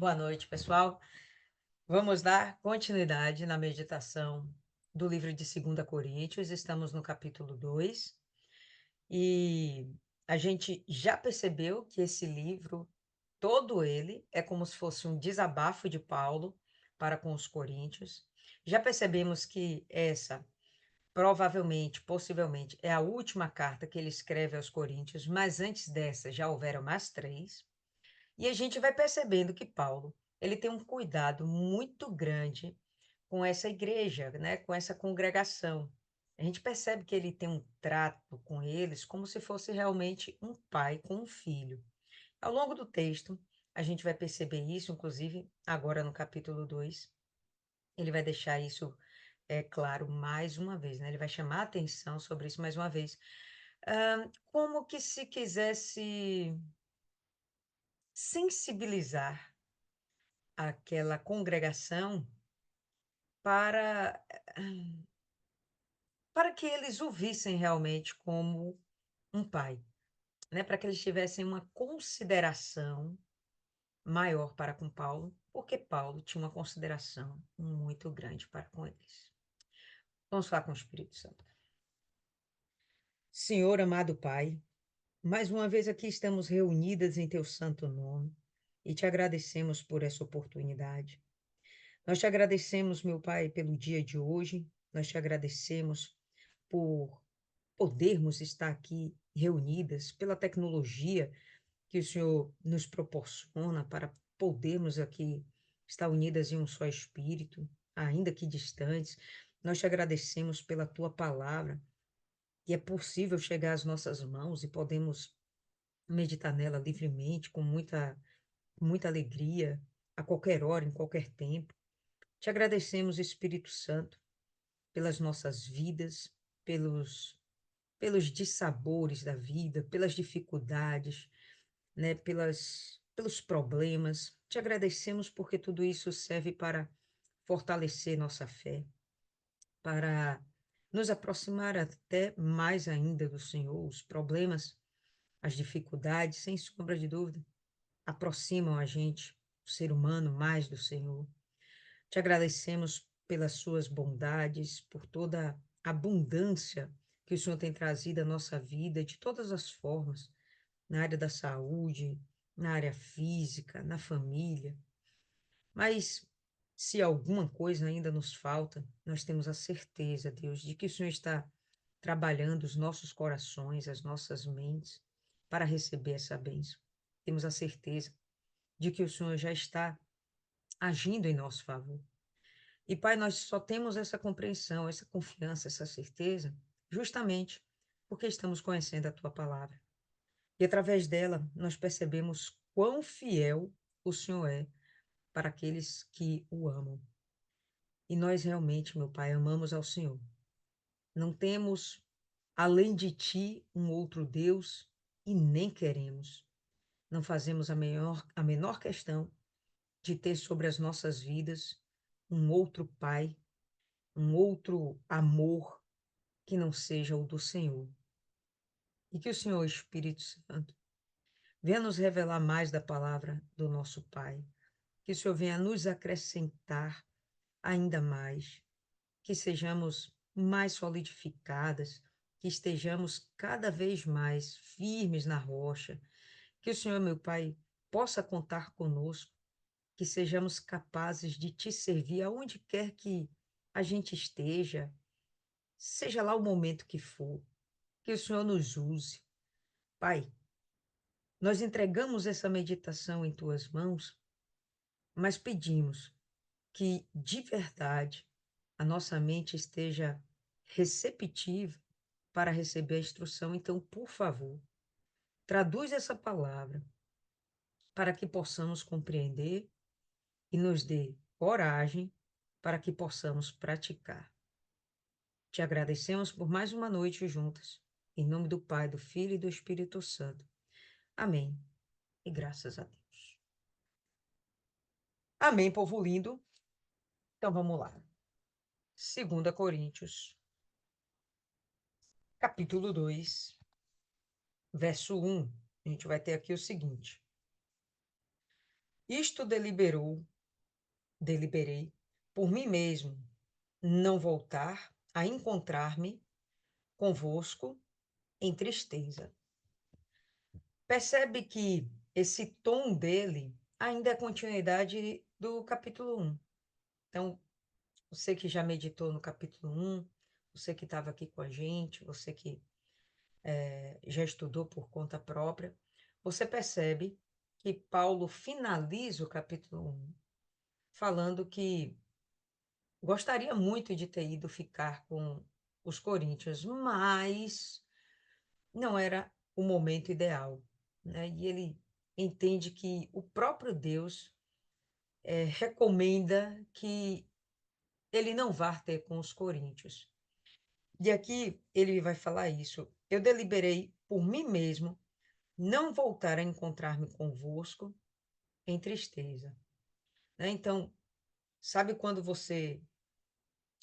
Boa noite, pessoal. Vamos dar continuidade na meditação do livro de 2 Coríntios. Estamos no capítulo 2 e a gente já percebeu que esse livro, todo ele, é como se fosse um desabafo de Paulo para com os coríntios. Já percebemos que essa, provavelmente, possivelmente, é a última carta que ele escreve aos coríntios, mas antes dessa já houveram mais três. E a gente vai percebendo que Paulo, ele tem um cuidado muito grande com essa igreja, né, com essa congregação. A gente percebe que ele tem um trato com eles como se fosse realmente um pai com um filho. Ao longo do texto, a gente vai perceber isso, inclusive agora no capítulo 2, ele vai deixar isso claro mais uma vez, né? Ele vai chamar a atenção sobre isso mais uma vez. Como que se quisesse sensibilizar aquela congregação para para que eles o vissem realmente como um pai, né, para que eles tivessem uma consideração maior para com Paulo, porque Paulo tinha uma consideração muito grande para com eles. Vamos falar com o Espírito Santo. Senhor amado Pai, mais uma vez aqui estamos reunidas em teu santo nome e te agradecemos por essa oportunidade. Nós te agradecemos, meu Pai, pelo dia de hoje. Nós te agradecemos por podermos estar aqui reunidas, pela tecnologia que o Senhor nos proporciona para podermos aqui estar unidas em um só espírito, ainda que distantes. Nós te agradecemos pela tua palavra, que é possível chegar às nossas mãos e podemos meditar nela livremente, com muita alegria, a qualquer hora, em qualquer tempo. Te agradecemos, Espírito Santo, pelas nossas vidas, pelos dissabores da vida, pelas dificuldades, né, pelos problemas. Te agradecemos porque tudo isso serve para fortalecer nossa fé, para nos aproximar até mais ainda do Senhor. Os problemas, as dificuldades, sem sombra de dúvida, aproximam a gente, o ser humano, mais do Senhor. Te agradecemos pelas suas bondades, por toda a abundância que o Senhor tem trazido à nossa vida, de todas as formas, na área da saúde, na área física, na família. Mas se alguma coisa ainda nos falta, nós temos a certeza, Deus, de que o Senhor está trabalhando os nossos corações, as nossas mentes, para receber essa bênção. Temos a certeza de que o Senhor já está agindo em nosso favor. E, Pai, nós só temos essa compreensão, essa confiança, essa certeza, justamente porque estamos conhecendo a Tua palavra. E através dela, nós percebemos quão fiel o Senhor é para aqueles que o amam. E nós realmente, meu Pai, amamos ao Senhor. Não temos, além de Ti, um outro Deus e nem queremos. Não fazemos a menor questão de ter sobre as nossas vidas um outro Pai, um outro amor que não seja o do Senhor. E que o Senhor, Espírito Santo, venha nos revelar mais da palavra do nosso Pai. Que o Senhor venha nos acrescentar ainda mais. Que sejamos mais solidificadas, que estejamos cada vez mais firmes na rocha. Que o Senhor, meu Pai, possa contar conosco, que sejamos capazes de te servir aonde quer que a gente esteja, seja lá o momento que for. Que o Senhor nos use. Pai, nós entregamos essa meditação em tuas mãos, mas pedimos que, de verdade, a nossa mente esteja receptiva para receber a instrução. Então, por favor, traduz essa palavra para que possamos compreender e nos dê coragem para que possamos praticar. Te agradecemos por mais uma noite juntas. Em nome do Pai, do Filho e do Espírito Santo. Amém. E graças a Deus. Amém, povo lindo. Então vamos lá. 2 Coríntios, capítulo 2, verso 1. A gente vai ter aqui o seguinte: Isto deliberei por mim mesmo, não voltar a encontrar-me convosco em tristeza. Percebe que esse tom dele ainda é continuidade do capítulo 1. Então, você que já meditou no capítulo 1, você que estava aqui com a gente, você que já estudou por conta própria, você percebe que Paulo finaliza o capítulo 1 falando que gostaria muito de ter ido ficar com os coríntios, mas não era o momento ideal, né? E ele entende que o próprio Deus recomenda que ele não vá ter com os coríntios. E aqui ele vai falar isso. Eu deliberei por mim mesmo não voltar a encontrar-me convosco em tristeza, né? Então, sabe quando você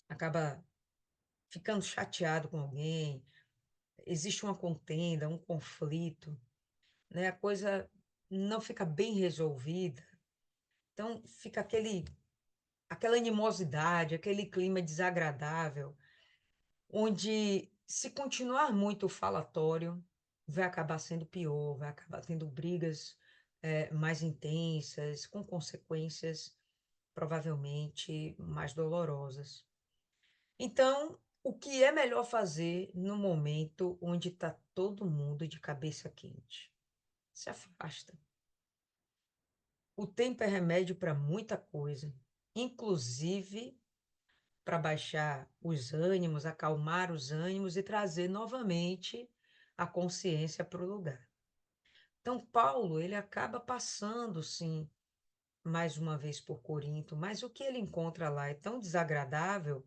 acaba ficando chateado com alguém, existe uma contenda, um conflito, né? A coisa não fica bem resolvida. Então, fica aquela animosidade, aquele clima desagradável, onde, se continuar muito falatório, vai acabar sendo pior, vai acabar tendo brigas mais intensas, com consequências provavelmente mais dolorosas. Então, o que é melhor fazer no momento onde está todo mundo de cabeça quente? Se afasta. O tempo é remédio para muita coisa, inclusive para baixar os ânimos, acalmar os ânimos e trazer novamente a consciência para o lugar. Então, Paulo, ele acaba passando, sim, mais uma vez por Corinto, mas o que ele encontra lá é tão desagradável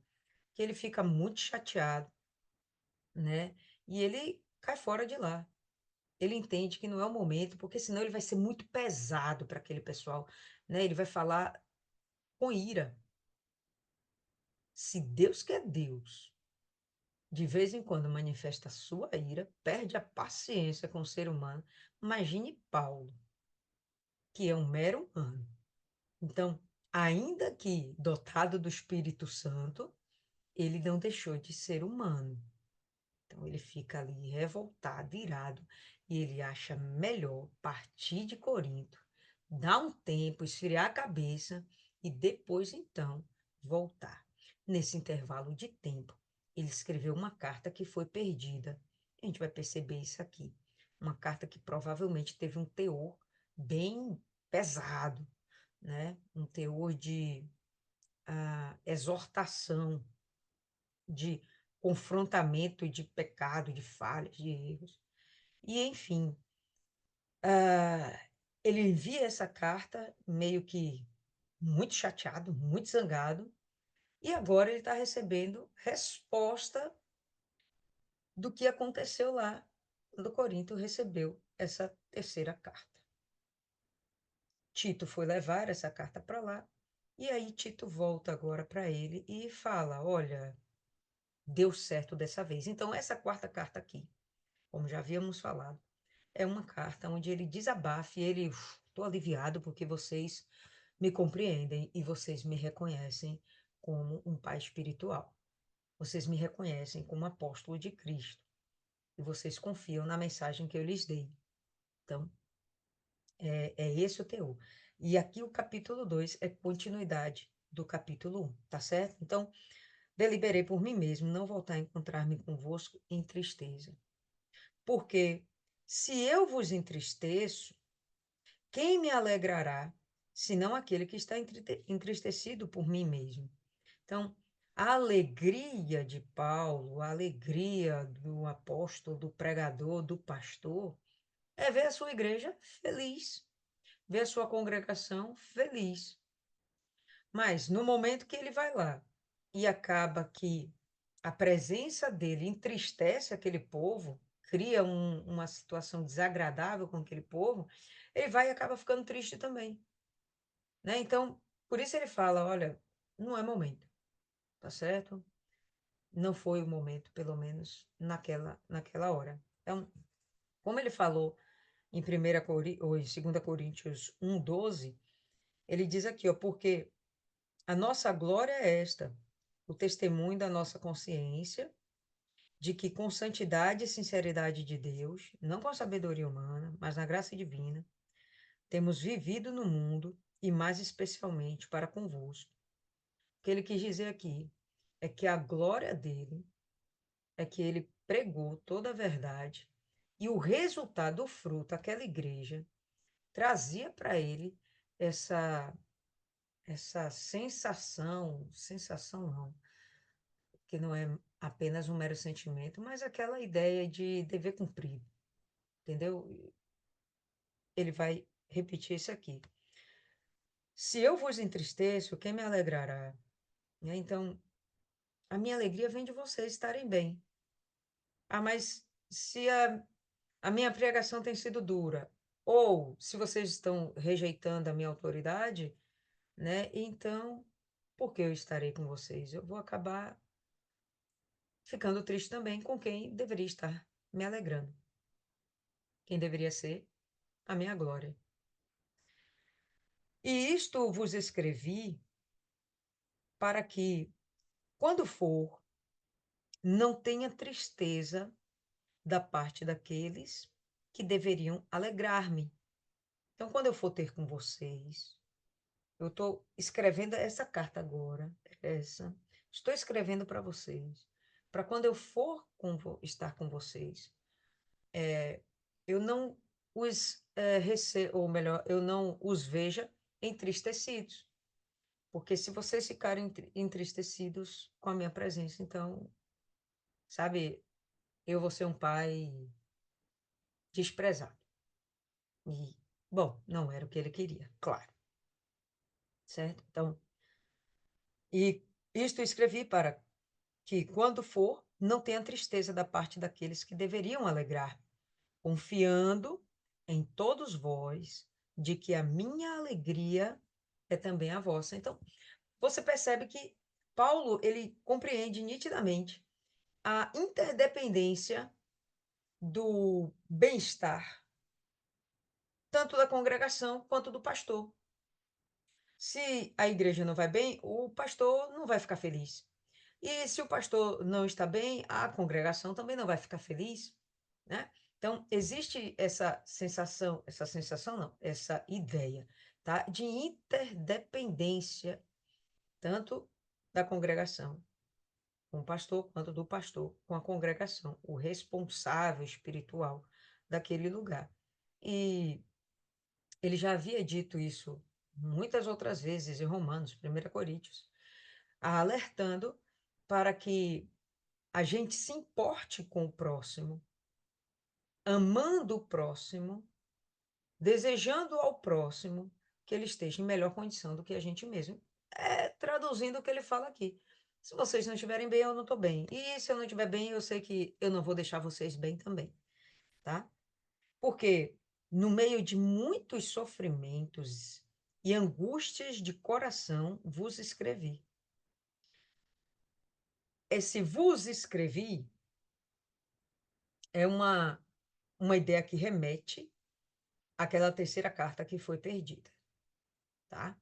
que ele fica muito chateado, né? E ele cai fora de lá. Ele entende que não é o momento, porque senão ele vai ser muito pesado para aquele pessoal, né? Ele vai falar com ira. Se Deus quer Deus, de vez em quando manifesta a sua ira, perde a paciência com o ser humano. Imagine Paulo, que é um mero humano. Então, ainda que dotado do Espírito Santo, ele não deixou de ser humano. Então, ele fica ali revoltado, irado, e ele acha melhor partir de Corinto, dar um tempo, esfriar a cabeça e depois, então, voltar. Nesse intervalo de tempo, ele escreveu uma carta que foi perdida. A gente vai perceber isso aqui. Uma carta que provavelmente teve um teor bem pesado, né? Um teor de exortação, de confrontamento de pecado, de falhas, de erros. E, enfim, ah, ele envia essa carta meio que muito chateado, muito zangado, e agora ele está recebendo resposta do que aconteceu lá quando Corinto recebeu essa terceira carta. Tito foi levar essa carta para lá, e aí Tito volta agora para ele e fala: Olha, deu certo dessa vez. Então, essa quarta carta aqui, como já havíamos falado, é uma carta onde ele desabafa e ele, estou aliviado porque vocês me compreendem e vocês me reconhecem como um pai espiritual. Vocês me reconhecem como apóstolo de Cristo e vocês confiam na mensagem que eu lhes dei. Então, é esse o teor. E aqui o capítulo 2 é continuidade do capítulo 1, tá certo? Então, deliberei por mim mesmo não voltar a encontrar-me convosco em tristeza. Porque se eu vos entristeço, quem me alegrará, senão aquele que está entristecido por mim mesmo? Então, a alegria de Paulo, a alegria do apóstolo, do pregador, do pastor, é ver a sua igreja feliz, ver a sua congregação feliz. Mas no momento que ele vai lá e acaba que a presença dele entristece aquele povo, cria uma situação desagradável com aquele povo, ele vai e acaba ficando triste também, né? Então, por isso ele fala, olha, não é momento, tá certo? Não foi o momento, pelo menos naquela hora. Então, como ele falou em 1 ou em 2 Coríntios 1:12, Ele diz aqui, ó, porque a nossa glória é esta, o testemunho da nossa consciência, de que com santidade e sinceridade de Deus, não com sabedoria humana, mas na graça divina, temos vivido no mundo e mais especialmente para convosco. O que ele quis dizer aqui é que a glória dele é que ele pregou toda a verdade e o resultado, o fruto, aquela igreja trazia para ele essa sensação não, que não é apenas um mero sentimento, mas aquela ideia de dever cumprido, entendeu? Ele vai repetir isso aqui. Se eu vos entristeço, quem me alegrará? Né? Então, a minha alegria vem de vocês estarem bem. Ah, mas se a minha pregação tem sido dura, ou se vocês estão rejeitando a minha autoridade, né? Então, por que eu estarei com vocês? Eu vou acabar ficando triste também com quem deveria estar me alegrando. Quem deveria ser a minha glória. E isto vos escrevi para que, quando for, não tenha tristeza da parte daqueles que deveriam alegrar-me. Então, quando eu for ter com vocês, eu estou escrevendo essa carta agora, essa. Estou escrevendo para vocês, para quando eu for estar com vocês, eu não ou melhor, eu não os veja entristecidos. Porque se vocês ficarem entristecidos com a minha presença, então, sabe, eu vou ser um pai desprezado. E, bom, não era o que ele queria, claro, certo? Então, e isto eu escrevi para que, quando for, não tenha tristeza da parte daqueles que deveriam alegrar, confiando em todos vós, de que a minha alegria é também a vossa. Então, você percebe que Paulo, ele compreende nitidamente a interdependência do bem-estar, tanto da congregação quanto do pastor. Se a igreja não vai bem, o pastor não vai ficar feliz. E se o pastor não está bem, a congregação também não vai ficar feliz, né? Então, existe essa sensação não, essa ideia, tá? De interdependência, tanto da congregação com o pastor, quanto do pastor com a congregação, o responsável espiritual daquele lugar. E ele já havia dito isso muitas outras vezes em Romanos, 1 Coríntios, alertando para que a gente se importe com o próximo, amando o próximo, desejando ao próximo que ele esteja em melhor condição do que a gente mesmo. Traduzindo o que ele fala aqui. Se vocês não estiverem bem, eu não estou bem. E se eu não estiver bem, eu sei que eu não vou deixar vocês bem também, tá? Porque no meio de muitos sofrimentos e angústias de coração vos escrevi. Esse vos escrevi é uma ideia que remete àquela terceira carta que foi perdida, tá?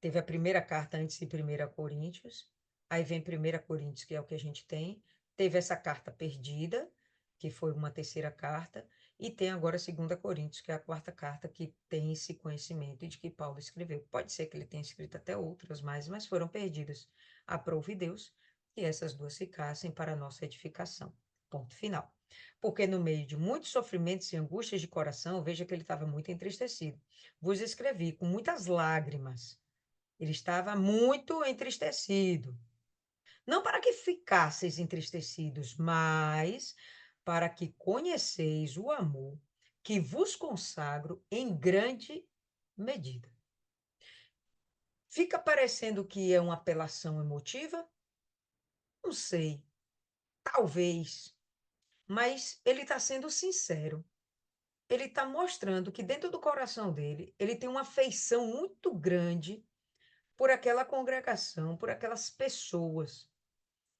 Teve a primeira carta antes de 1 Coríntios, aí vem 1 Coríntios, que é o que a gente tem. Teve essa carta perdida, que foi uma terceira carta, e tem agora a 2 Coríntios, que é a quarta carta que tem esse conhecimento de que Paulo escreveu. Pode ser que ele tenha escrito até outras mais, mas foram perdidas. Aprove Deus que essas duas ficassem para a nossa edificação. Ponto final. Porque no meio de muitos sofrimentos e angústias de coração, veja que ele estava muito entristecido. Vos escrevi com muitas lágrimas. Ele estava muito entristecido. Não para que ficasseis entristecidos, mas para que conheceis o amor que vos consagro em grande medida. Fica parecendo que é uma apelação emotiva? Não sei, talvez, mas ele está sendo sincero. Ele está mostrando que dentro do coração dele, ele tem uma afeição muito grande por aquela congregação, por aquelas pessoas.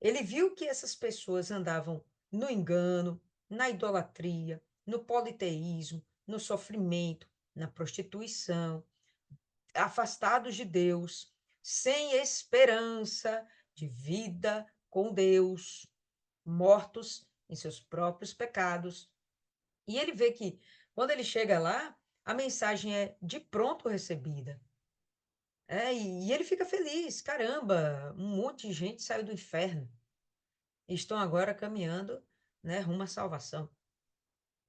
Ele viu que essas pessoas andavam no engano, na idolatria, no politeísmo, no sofrimento, na prostituição, afastados de Deus, sem esperança de vida com Deus, mortos em seus próprios pecados. E ele vê que, quando ele chega lá, a mensagem é de pronto recebida. E ele fica feliz. Caramba, um monte de gente saiu do inferno e estão agora caminhando, né, rumo à salvação.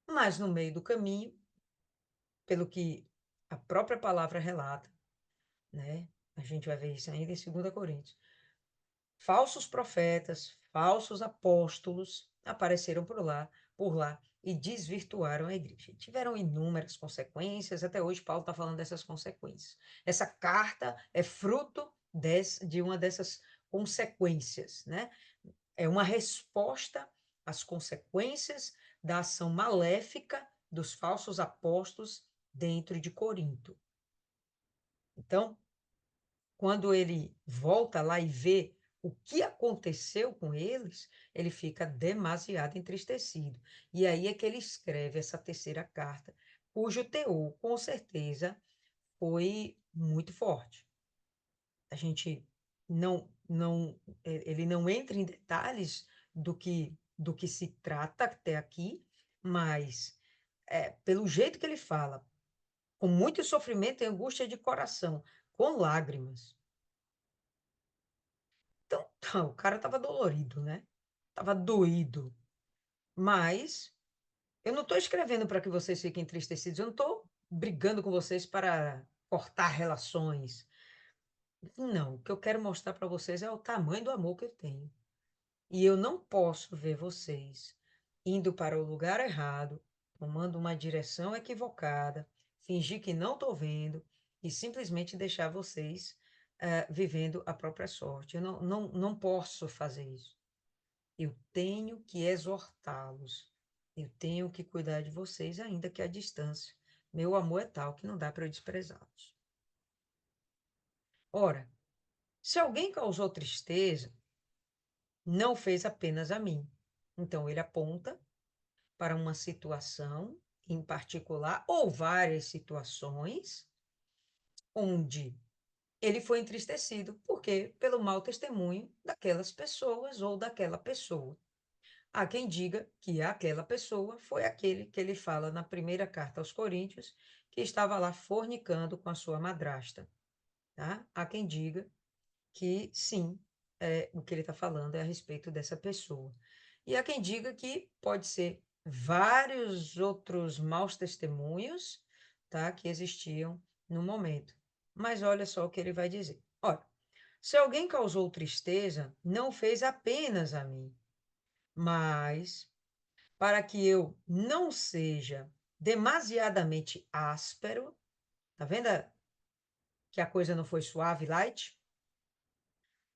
Mas no meio do caminho, pelo que a própria palavra relata, né, a gente vai ver isso ainda em 2 Coríntios, falsos profetas, falsos apóstolos apareceram por lá e desvirtuaram a igreja. Tiveram inúmeras consequências, até hoje Paulo está falando dessas consequências. Essa carta é fruto de uma dessas consequências, né? É uma resposta às consequências da ação maléfica dos falsos apóstolos dentro de Corinto. Então, quando ele volta lá e vê o que aconteceu com eles, ele fica demasiado entristecido. E aí é que ele escreve essa terceira carta, cujo teor, com certeza, foi muito forte. A gente ele não entra em detalhes do que se trata até aqui, mas pelo jeito que ele fala, com muito sofrimento e angústia de coração, com lágrimas. Então, o cara estava dolorido, né? Estava doído. Mas eu não estou escrevendo para que vocês fiquem entristecidos, eu não estou brigando com vocês para cortar relações. Não, o que eu quero mostrar para vocês é o tamanho do amor que eu tenho. E eu não posso ver vocês indo para o lugar errado, tomando uma direção equivocada, fingir que não estou vendo e simplesmente deixar vocês vivendo a própria sorte. Eu não posso fazer isso. Eu tenho que exortá-los. Eu tenho que cuidar de vocês, ainda que à distância. Meu amor é tal que não dá para eu desprezá-los. Ora, se alguém causou tristeza, não fez apenas a mim. Então, ele aponta para uma situação em particular, ou várias situações, onde ele foi entristecido, porque pelo mau testemunho daquelas pessoas ou daquela pessoa. Há quem diga que aquela pessoa foi aquele que ele fala na primeira carta aos Coríntios, que estava lá fornicando com a sua madrasta. Tá? Há quem diga que sim, o que ele está falando é a respeito dessa pessoa. E há quem diga que pode ser vários outros maus testemunhos, tá, que existiam no momento. Mas olha só o que ele vai dizer. Olha, se alguém causou tristeza, não fez apenas a mim, mas para que eu não seja demasiadamente áspero, tá vendo que a coisa não foi suave, light?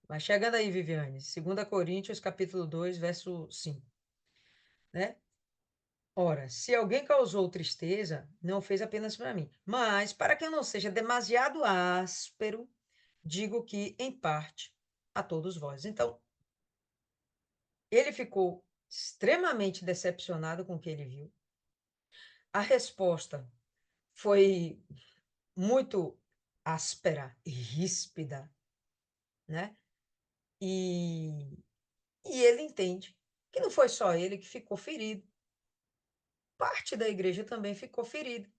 Mas chegando aí, Viviane, 2 Coríntios, capítulo 2, verso 5, né? Ora, se alguém causou tristeza, não fez apenas para mim, mas para que eu não seja demasiado áspero, digo que, em parte, a todos vós. Então, ele ficou extremamente decepcionado com o que ele viu. A resposta foi muito áspera e ríspida, né? E, e ele entende que não foi só ele que ficou ferido, parte da igreja também ficou ferida.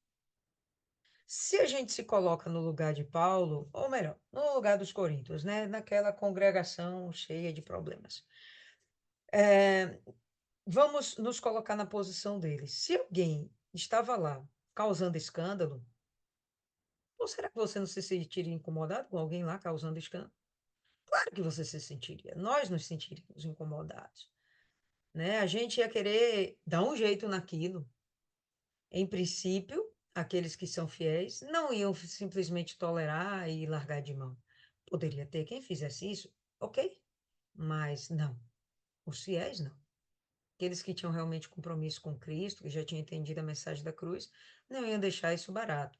Se a gente se coloca no lugar de Paulo, ou melhor, no lugar dos coríntios, né? Naquela congregação cheia de problemas. Vamos nos colocar na posição deles. Se alguém estava lá causando escândalo, ou será que você não se sentiria incomodado com alguém lá causando escândalo? Claro que você se sentiria. Nós nos sentiríamos incomodados, né? A gente ia querer dar um jeito naquilo. Em princípio, aqueles que são fiéis não iam simplesmente tolerar e largar de mão. Poderia ter quem fizesse isso, ok, mas não. Os fiéis não. Aqueles que tinham realmente compromisso com Cristo, que já tinham entendido a mensagem da cruz, não iam deixar isso barato.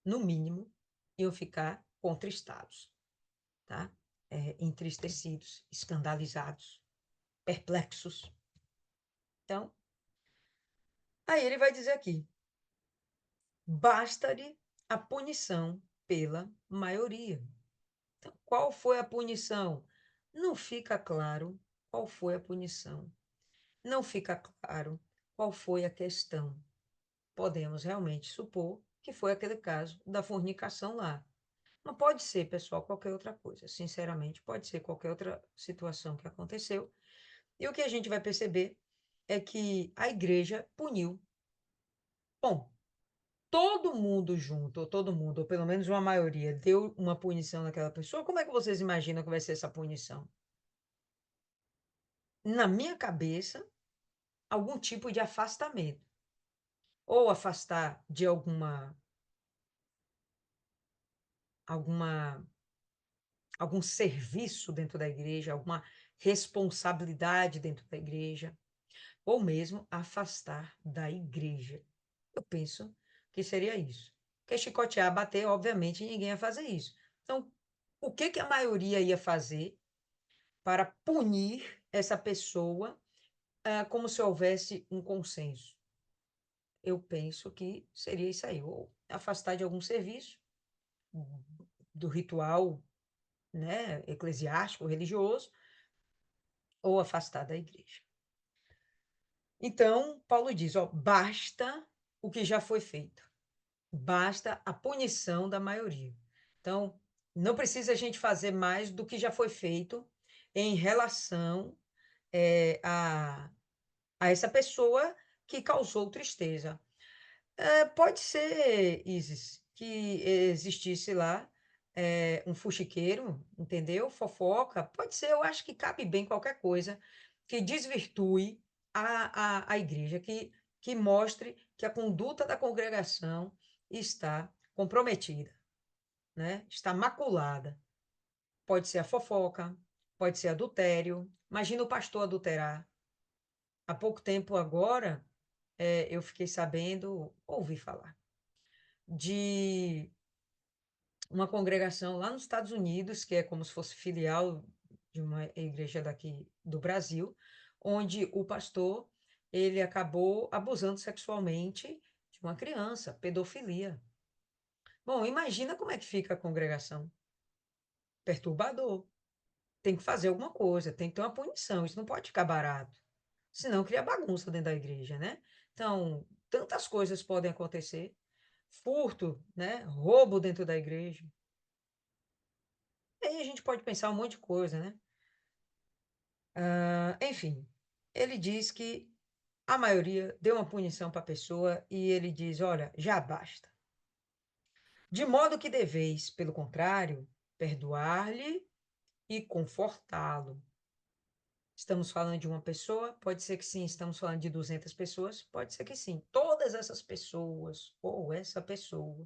No mínimo, iam ficar contristados, tá? Entristecidos, escandalizados, perplexos. Então, aí ele vai dizer aqui: basta-lhe a punição pela maioria. Então, qual foi a punição? Não fica claro qual foi a punição. Não fica claro qual foi a questão. Podemos realmente supor que foi aquele caso da fornicação lá. Não pode ser, pessoal, qualquer outra coisa. Sinceramente, pode ser qualquer outra situação que aconteceu. E o que a gente vai perceber é que a igreja puniu. Bom, todo mundo junto, ou todo mundo, ou pelo menos uma maioria, deu uma punição naquela pessoa. Como é que vocês imaginam que vai ser essa punição? Na minha cabeça, algum tipo de afastamento. Ou afastar de alguma algum serviço dentro da igreja, alguma responsabilidade dentro da igreja, ou mesmo afastar da igreja. Eu penso que seria isso. Porque chicotear, bater, obviamente, ninguém ia fazer isso. Então, o que que a maioria ia fazer para punir essa pessoa, como se houvesse um consenso? Eu penso que seria isso aí, ou afastar de algum serviço, do ritual, né, eclesiástico, religioso, ou afastar da igreja. Então, Paulo diz, ó, basta o que já foi feito. Basta a punição da maioria. Então, não precisa a gente fazer mais do que já foi feito em relação a essa pessoa que causou tristeza. Pode ser, Isis, que existisse lá um fuxiqueiro, entendeu? Fofoca. Pode ser, eu acho que cabe bem qualquer coisa que desvirtue a igreja, que mostre que a conduta da congregação está comprometida, né? Está maculada. Pode ser a fofoca, pode ser adultério. Imagina o pastor adulterar. Há pouco tempo agora, eu fiquei sabendo, ouvi falar de uma congregação lá nos Estados Unidos, que é como se fosse filial de uma igreja daqui do Brasil, onde o pastor ele acabou abusando sexualmente de uma criança, pedofilia. Bom, imagina como é que fica a congregação. Perturbador. Tem que fazer alguma coisa, tem que ter uma punição, isso não pode ficar barato. Senão cria bagunça dentro da igreja, né? Então, tantas coisas podem acontecer. Furto, né? Roubo dentro da igreja. E aí a gente pode pensar um monte de coisa, né? Enfim, ele diz que a maioria deu uma punição para a pessoa e ele diz: olha, já basta. De modo que deveis, pelo contrário, perdoar-lhe e confortá-lo. Estamos falando de uma pessoa? Pode ser que sim. Estamos falando de 200 pessoas? Pode ser que sim. Todas essas pessoas, ou essa pessoa,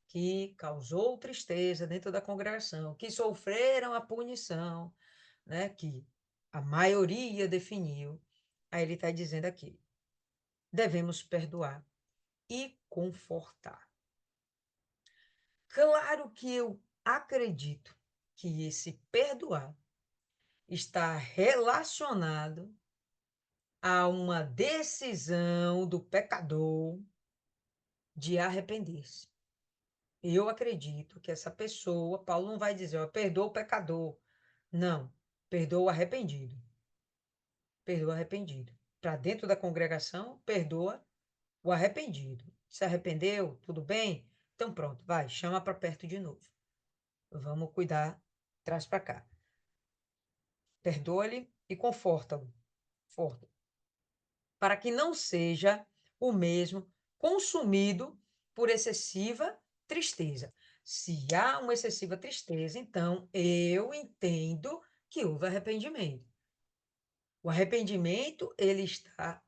que causou tristeza dentro da congregação, que sofreram a punição, né, que a maioria definiu. Aí ele está dizendo aqui: devemos perdoar e confortar. Claro que eu acredito que esse perdoar está relacionado a uma decisão do pecador de arrepender-se. Eu acredito que essa pessoa, Paulo não vai dizer, ó, perdoa o pecador. Não, perdoa o arrependido. Perdoa o arrependido. Para dentro da congregação, perdoa o arrependido. Se arrependeu, tudo bem? Então pronto, vai, chama para perto de novo. Vamos cuidar, traz para cá. Perdoa-lhe e conforta-o. Conforta, para que não seja o mesmo consumido por excessiva tristeza. Se há uma excessiva tristeza, então eu entendo que houve arrependimento. O arrependimento, ele está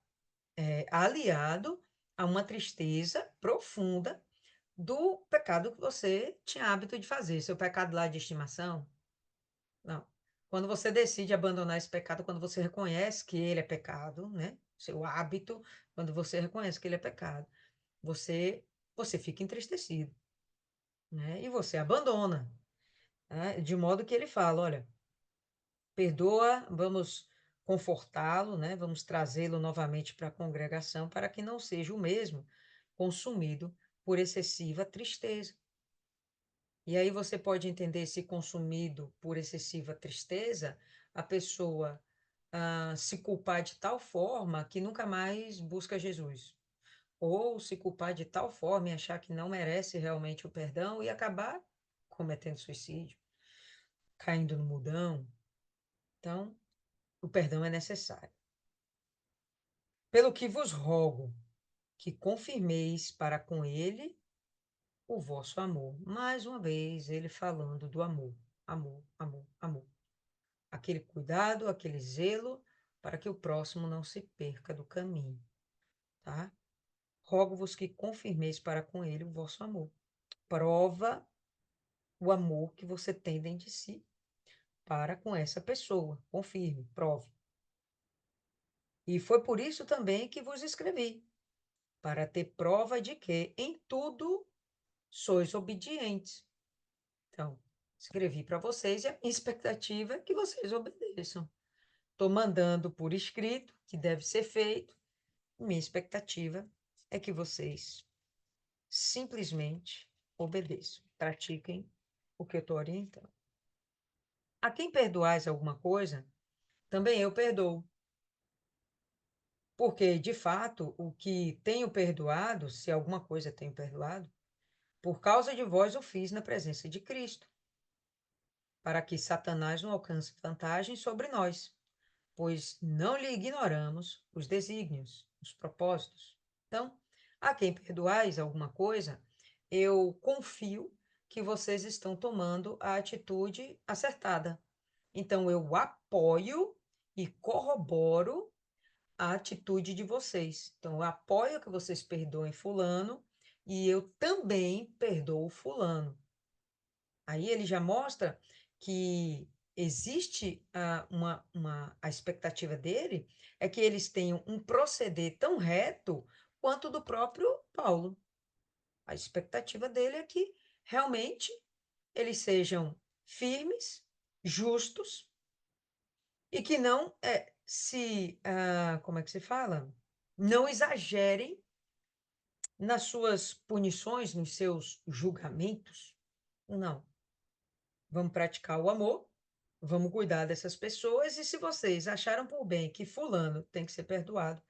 aliado a uma tristeza profunda do pecado que você tinha hábito de fazer. Seu pecado lá de estimação, não. Quando você decide abandonar esse pecado, quando você reconhece que ele é pecado, né? Seu hábito, quando você reconhece que ele é pecado, você você fica entristecido, né? E você abandona, né? De modo que ele fala, olha, perdoa, vamos confortá-lo, né? Vamos trazê-lo novamente para a congregação para que não seja o mesmo consumido por excessiva tristeza. E aí você pode entender se consumido por excessiva tristeza, a pessoa se culpar de tal forma que nunca mais busca Jesus. Ou se culpar de tal forma e achar que não merece realmente o perdão e acabar cometendo suicídio, caindo no mudão. Então, o perdão é necessário. Pelo que vos rogo, que confirmeis para com ele o vosso amor. Mais uma vez, ele falando do amor. Amor, amor, amor. Aquele cuidado, aquele zelo para que o próximo não se perca do caminho, tá? Rogo-vos que confirmeis para com ele o vosso amor. Prova o amor que você tem dentro de si para com essa pessoa. Confirme, prove. E foi por isso também que vos escrevi, para ter prova de que em tudo sois obedientes. Então, escrevi para vocês e a minha expectativa é que vocês obedeçam. Estou mandando por escrito que deve ser feito. Minha expectativa é que vocês simplesmente obedeçam, pratiquem o que eu estou orientando. A quem perdoais alguma coisa, também eu perdoo. Porque, de fato, o que tenho perdoado, se alguma coisa tenho perdoado, por causa de vós o fiz na presença de Cristo, para que Satanás não alcance vantagem sobre nós, pois não lhe ignoramos os desígnios, os propósitos. Então, a quem perdoais alguma coisa, eu confio que vocês estão tomando a atitude acertada. Então, eu apoio e corroboro a atitude de vocês. Então, eu apoio que vocês perdoem fulano e eu também perdoo fulano. Aí ele já mostra que existe a expectativa dele é que eles tenham um proceder tão reto quanto do próprio Paulo. A expectativa dele é que realmente eles sejam firmes, justos e que não como é que se fala? Não exagerem nas suas punições, nos seus julgamentos. Não. Vamos praticar o amor, vamos cuidar dessas pessoas, e se vocês acharam por bem que fulano tem que ser perdoado,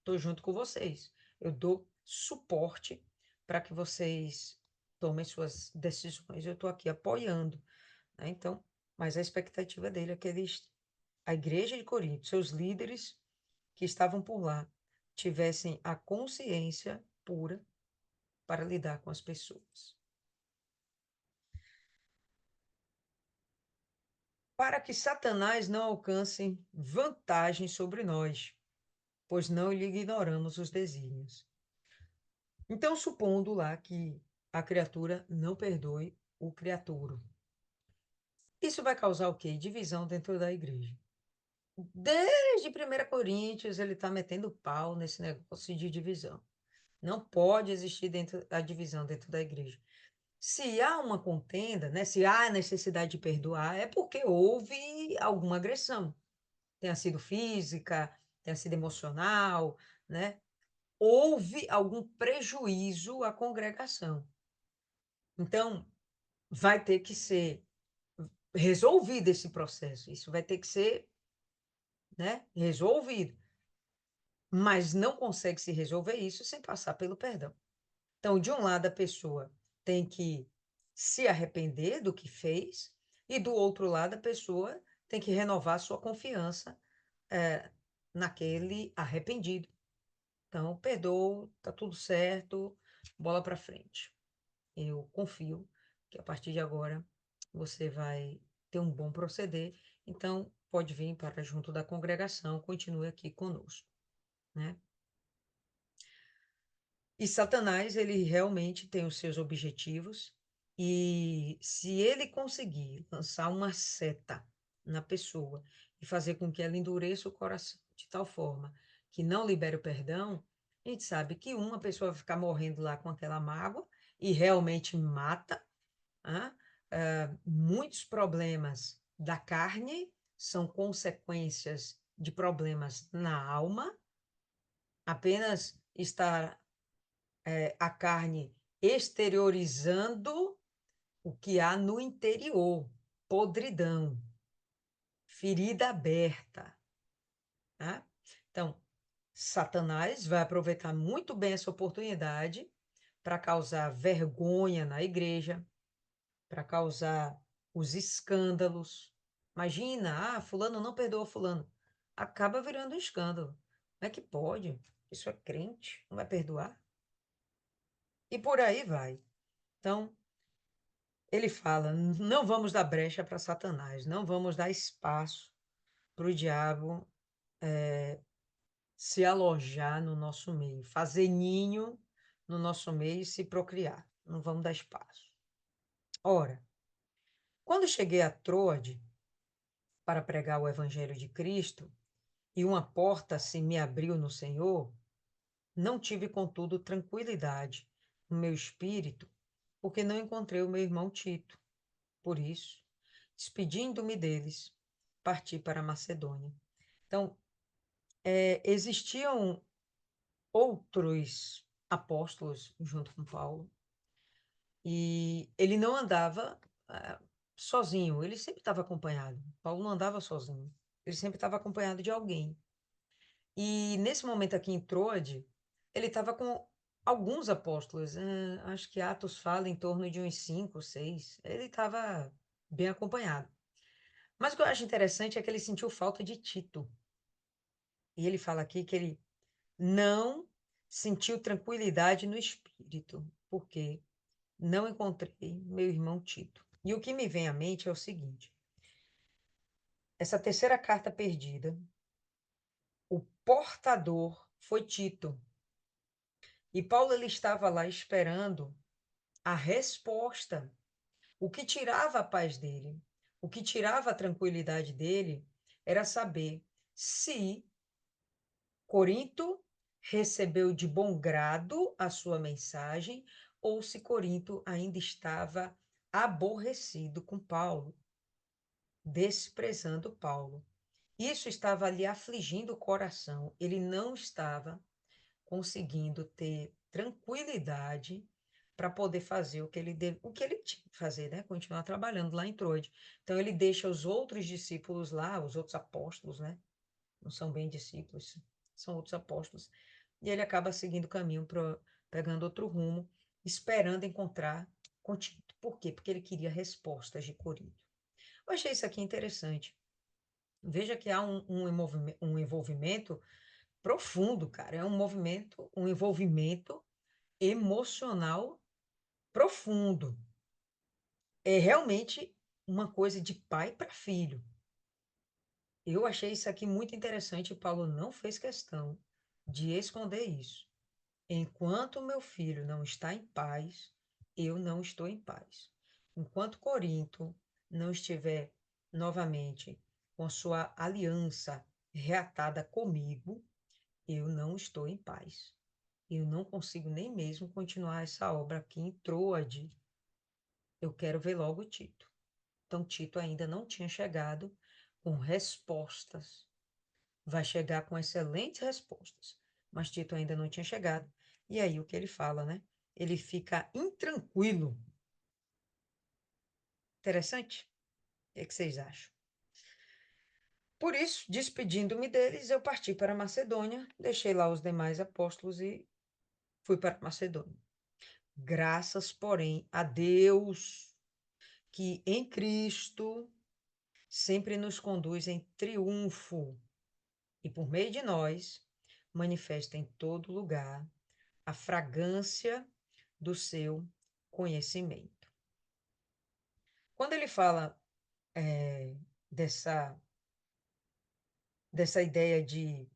estou junto com vocês. Eu dou suporte para que vocês tomem suas decisões. Eu estou aqui apoiando, né? Então, mas a expectativa dele é que a igreja de Corinto, seus líderes que estavam por lá, tivessem a consciência pura para lidar com as pessoas. Para que Satanás não alcance vantagem sobre nós, pois não lhe ignoramos os desígnios. Então, supondo lá que a criatura não perdoe o criaturo. Isso vai causar o quê? Divisão dentro da igreja. Desde 1 Coríntios, ele está metendo pau nesse negócio de divisão. Não pode existir a divisão dentro da igreja. Se há uma contenda, né, se há necessidade de perdoar, é porque houve alguma agressão. Tenha sido física, tenha sido emocional, né? Houve algum prejuízo à congregação. Então, vai ter que ser resolvido esse processo. Isso vai ter que ser, né, resolvido. Mas não consegue se resolver isso sem passar pelo perdão. Então, de um lado, a pessoa tem que se arrepender do que fez, e do outro lado, a pessoa tem que renovar sua confiança naquele arrependido. Então, perdoa, tá tudo certo, bola para frente. Eu confio que a partir de agora você vai ter um bom proceder, então pode vir para junto da congregação, continue aqui conosco, né? E Satanás, ele realmente tem os seus objetivos, e se ele conseguir lançar uma seta na pessoa e fazer com que ela endureça o coração de tal forma que não libere o perdão, a gente sabe que uma pessoa vai ficar morrendo lá com aquela mágoa e realmente mata. Muitos problemas da carne são consequências de problemas na alma, apenas estar a carne exteriorizando o que há no interior, podridão, ferida aberta, tá? Então, Satanás vai aproveitar muito bem essa oportunidade para causar vergonha na igreja, para causar os escândalos. Imagina, fulano não perdoa fulano. Acaba virando um escândalo. Como é que pode? Isso é crente, não vai perdoar? E por aí vai. Então, ele fala: não vamos dar brecha para Satanás, não vamos dar espaço para o diabo se alojar no nosso meio, fazer ninho no nosso meio e se procriar. Não vamos dar espaço. Ora, quando cheguei a Troade para pregar o Evangelho de Cristo e uma porta se me abriu no Senhor, não tive, contudo, tranquilidade no meu espírito, porque não encontrei o meu irmão Tito. Por isso, despedindo-me deles, parti para a Macedônia. Então, existiam outros apóstolos junto com Paulo, e ele não andava sozinho, ele sempre estava acompanhado. Paulo não andava sozinho, ele sempre estava acompanhado de alguém. E nesse momento aqui em Troade, ele estava com alguns apóstolos, acho que Atos fala em torno de uns 5, 6. Ele estava bem acompanhado. Mas o que eu acho interessante é que ele sentiu falta de Tito. E ele fala aqui que ele não sentiu tranquilidade no espírito, porque não encontrei meu irmão Tito. E o que me vem à mente é o seguinte: essa terceira carta perdida, o portador foi Tito. E Paulo ele estava lá esperando a resposta. O que tirava a paz dele, o que tirava a tranquilidade dele, era saber se Corinto recebeu de bom grado a sua mensagem ou se Corinto ainda estava aborrecido com Paulo, desprezando Paulo. Isso estava lhe afligindo o coração. Ele não estava conseguindo ter tranquilidade para poder fazer o que ele tinha que fazer, né? Continuar trabalhando lá em Troade. Então ele deixa os outros discípulos lá, os outros apóstolos, né? Não são bem discípulos, são outros apóstolos. E ele acaba seguindo o caminho, pegando outro rumo, esperando encontrar com Tito. Por quê? Porque ele queria respostas de Corinto. Eu achei isso aqui interessante. Veja que há um envolvimento profundo, cara. É um movimento, um envolvimento emocional profundo. É realmente uma coisa de pai para filho. Eu achei isso aqui muito interessante. Paulo não fez questão de esconder isso. Enquanto meu filho não está em paz, eu não estou em paz. Enquanto Corinto não estiver novamente com sua aliança reatada comigo, eu não estou em paz. Eu não consigo nem mesmo continuar essa obra aqui em Troade. Eu quero ver logo Tito. Então, Tito ainda não tinha chegado com respostas. Vai chegar com excelentes respostas, mas Tito ainda não tinha chegado. E aí, o que ele fala, né? Ele fica intranquilo. Interessante? O que vocês acham? Por isso, despedindo-me deles, eu parti para Macedônia, deixei lá os demais apóstolos e fui para Macedônia. Graças, porém, a Deus, que em Cristo sempre nos conduz em triunfo e, por meio de nós, manifesta em todo lugar a fragrância do seu conhecimento. Quando ele fala é, dessa, dessa ideia de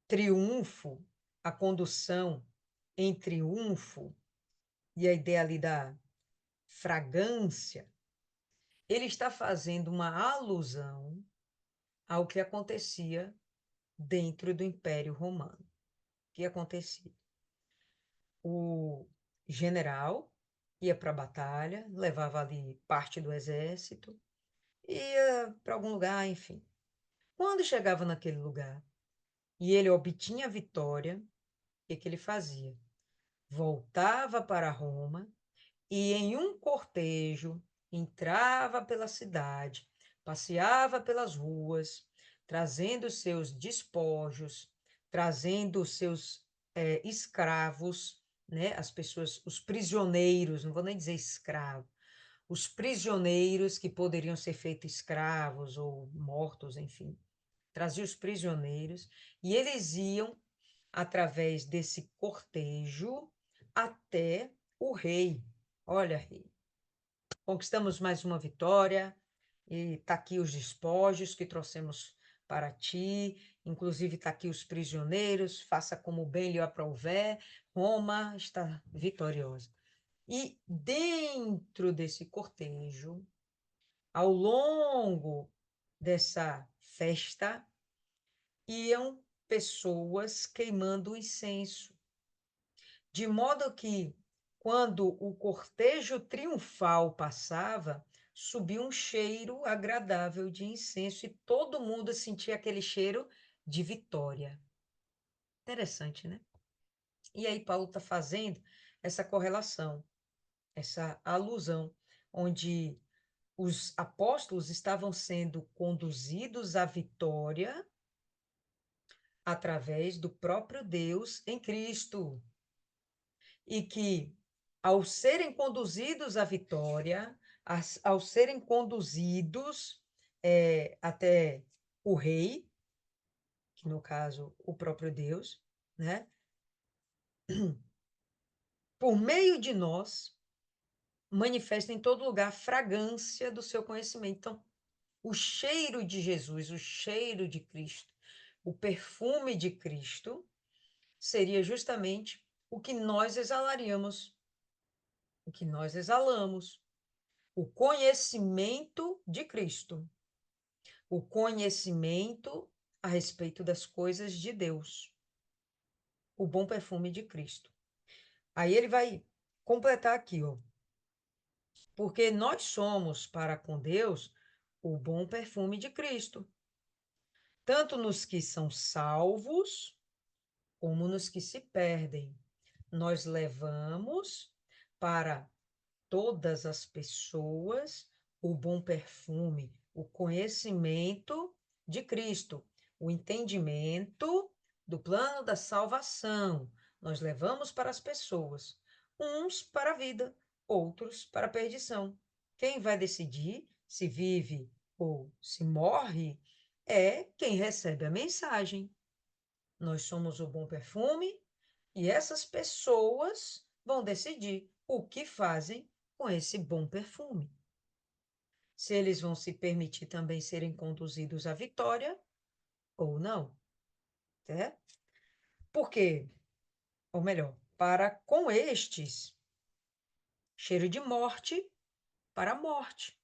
triunfo, a condução em triunfo, e a ideia ali da fragrância, ele está fazendo uma alusão ao que acontecia dentro do Império Romano. O que acontecia? O general ia para a batalha, levava ali parte do exército, ia para algum lugar, enfim. Quando chegava naquele lugar e ele obtinha a vitória, o que ele fazia? Voltava para Roma e em um cortejo entrava pela cidade, passeava pelas ruas, trazendo seus despojos, trazendo seus escravos, né? As pessoas, os prisioneiros, não vou nem dizer escravo, os prisioneiros que poderiam ser feitos escravos ou mortos, enfim, trazia os prisioneiros e eles iam através desse cortejo até o rei. Olha, rei, conquistamos mais uma vitória e está aqui os despojos que trouxemos para ti, inclusive está aqui os prisioneiros, faça como bem lhe aprouver, Roma está vitoriosa. E dentro desse cortejo, ao longo dessa festa, iam pessoas queimando incenso, de modo que, quando o cortejo triunfal passava, subia um cheiro agradável de incenso e todo mundo sentia aquele cheiro de vitória. Interessante, né? E aí Paulo está fazendo essa correlação, essa alusão, onde os apóstolos estavam sendo conduzidos à vitória através do próprio Deus em Cristo. E que, ao serem conduzidos à vitória, ao serem conduzidos até o rei, que no caso o próprio Deus, né? Por meio de nós, manifesta em todo lugar a fragrância do seu conhecimento. Então, o cheiro de Jesus, o cheiro de Cristo, o perfume de Cristo, seria justamente o que nós exalaríamos, o que nós exalamos, o conhecimento de Cristo, o conhecimento a respeito das coisas de Deus, o bom perfume de Cristo. Aí ele vai completar aqui, ó. Porque nós somos para com Deus o bom perfume de Cristo, tanto nos que são salvos, como nos que se perdem. Nós levamos para todas as pessoas o bom perfume, o conhecimento de Cristo, o entendimento do plano da salvação. Nós levamos para as pessoas, uns para a vida, outros para a perdição. Quem vai decidir se vive ou se morre é quem recebe a mensagem. Nós somos o bom perfume e essas pessoas vão decidir o que fazem com esse bom perfume. Se eles vão se permitir também serem conduzidos à vitória ou não, né? Porque, ou melhor, para com estes, cheiro de morte para a morte.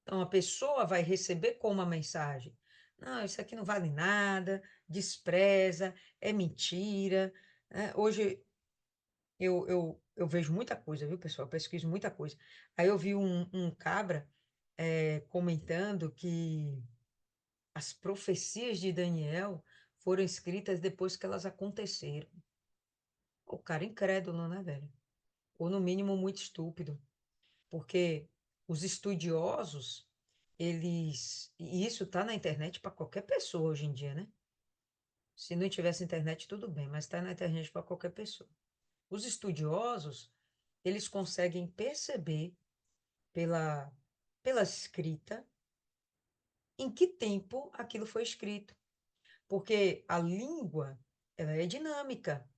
Então a pessoa vai receber como a mensagem: não, isso aqui não vale nada, despreza, é mentira. Né? Hoje eu vejo muita coisa, viu, pessoal? Eu pesquiso muita coisa. Aí eu vi um cabra comentando que as profecias de Daniel foram escritas depois que elas aconteceram. O cara incrédulo, né, velho? Ou no mínimo muito estúpido, porque os estudiosos, eles, e isso tá na internet para qualquer pessoa hoje em dia, né? Se não tivesse internet, tudo bem, mas está na internet para qualquer pessoa. Os estudiosos, eles conseguem perceber pela, pela escrita em que tempo aquilo foi escrito. Porque a língua, ela é dinâmica.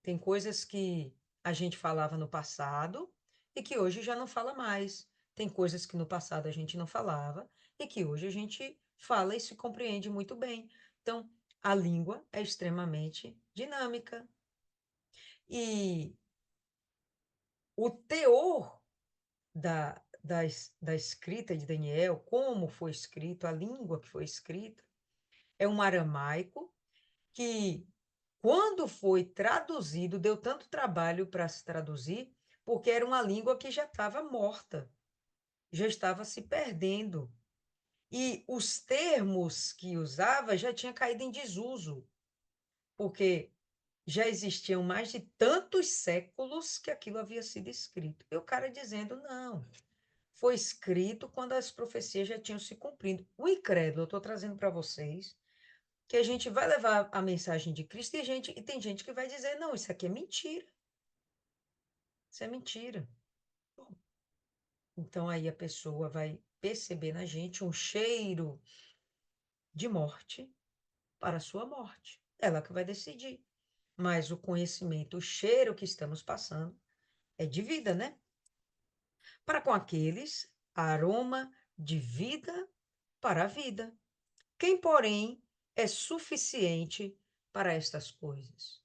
Tem coisas que a gente falava no passado e que hoje já não fala mais. Tem coisas que no passado a gente não falava e que hoje a gente fala e se compreende muito bem. Então, a língua é extremamente dinâmica. E o teor da escrita de Daniel, como foi escrito, a língua que foi escrita, é um aramaico que, quando foi traduzido, deu tanto trabalho para se traduzir, porque era uma língua que já estava morta, já estava se perdendo. E os termos que usava já tinham caído em desuso, porque já existiam mais de tantos séculos que aquilo havia sido escrito. E o cara dizendo, não, foi escrito quando as profecias já tinham se cumprido. O incrédulo, eu estou trazendo para vocês, que a gente vai levar a mensagem de Cristo e tem gente que vai dizer, não, isso aqui é mentira. Isso é mentira. Bom, então aí a pessoa vai perceber na gente um cheiro de morte para a sua morte. Ela que vai decidir. Mas o conhecimento, o cheiro que estamos passando é de vida, né? Para com aqueles, aroma de vida para a vida. Quem, porém, é suficiente para estas coisas?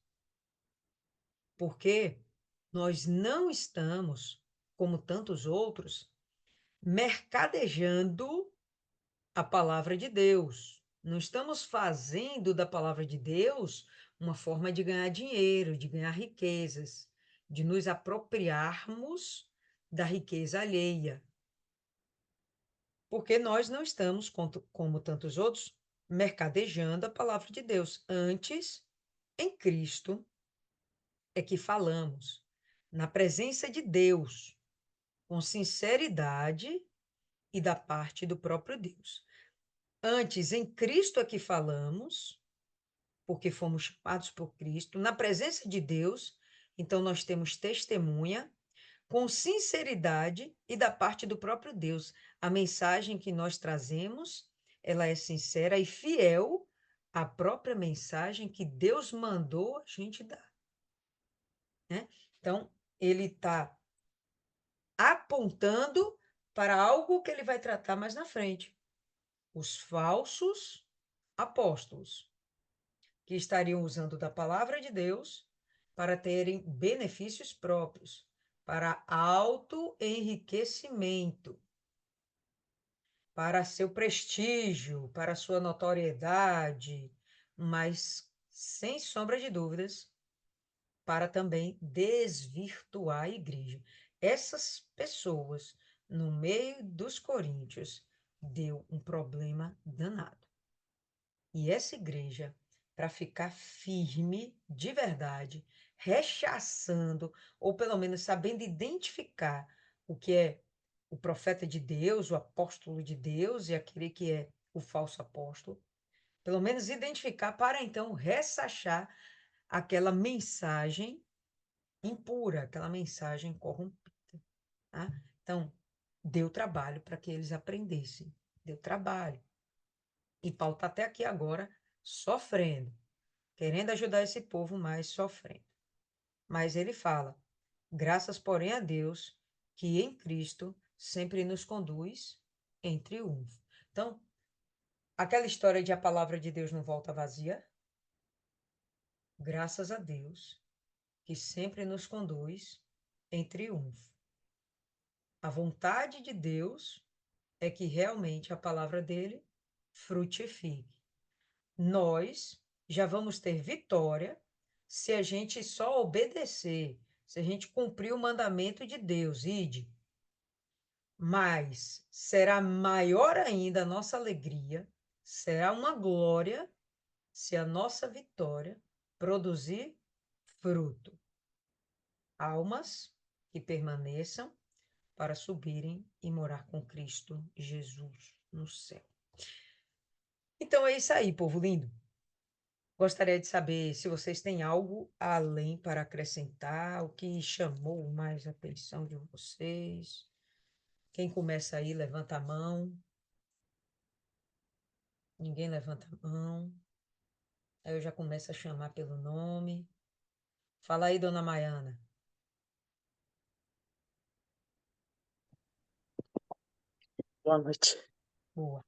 Porque nós não estamos, como tantos outros, mercadejando a palavra de Deus. Não estamos fazendo da palavra de Deus uma forma de ganhar dinheiro, de ganhar riquezas, de nos apropriarmos da riqueza alheia. Porque nós não estamos, como tantos outros, mercadejando a palavra de Deus. Antes, em Cristo, é que falamos, na presença de Deus, com sinceridade e da parte do próprio Deus. Antes, em Cristo é que falamos, porque fomos chamados por Cristo, na presença de Deus, então nós temos testemunha, com sinceridade e da parte do próprio Deus. A mensagem que nós trazemos, ela é sincera e fiel à própria mensagem que Deus mandou a gente dar, né? Então, ele está apontando para algo que ele vai tratar mais na frente. Os falsos apóstolos, que estariam usando da palavra de Deus para terem benefícios próprios, para auto-enriquecimento, para seu prestígio, para sua notoriedade, mas, sem sombra de dúvidas, para também desvirtuar a igreja. Essas pessoas, no meio dos coríntios, deu um problema danado. E essa igreja, para ficar firme de verdade, rechaçando, ou pelo menos sabendo identificar o que é o profeta de Deus, o apóstolo de Deus e aquele que é o falso apóstolo, pelo menos identificar para então ressachar aquela mensagem impura, aquela mensagem corrompida. Tá? Então, deu trabalho para que eles aprendessem, deu trabalho. E Paulo está até aqui agora sofrendo, querendo ajudar esse povo, mas sofrendo. Mas ele fala: graças, porém, a Deus, que em Cristo sempre nos conduz em triunfo. Então, aquela história de a palavra de Deus não volta vazia, graças a Deus, que sempre nos conduz em triunfo. A vontade de Deus é que realmente a palavra dele frutifique. Nós já vamos ter vitória se a gente só obedecer, se a gente cumprir o mandamento de Deus, ide. Mas será maior ainda a nossa alegria, será uma glória se a nossa vitória produzir fruto. Almas que permaneçam para subirem e morar com Cristo Jesus no céu. Então é isso aí, povo lindo. Gostaria de saber se vocês têm algo além para acrescentar, o que chamou mais a atenção de vocês. Quem começa aí, levanta a mão. Ninguém levanta a mão. Aí eu já começo a chamar pelo nome. Fala aí, dona Maiana. Boa noite. Boa.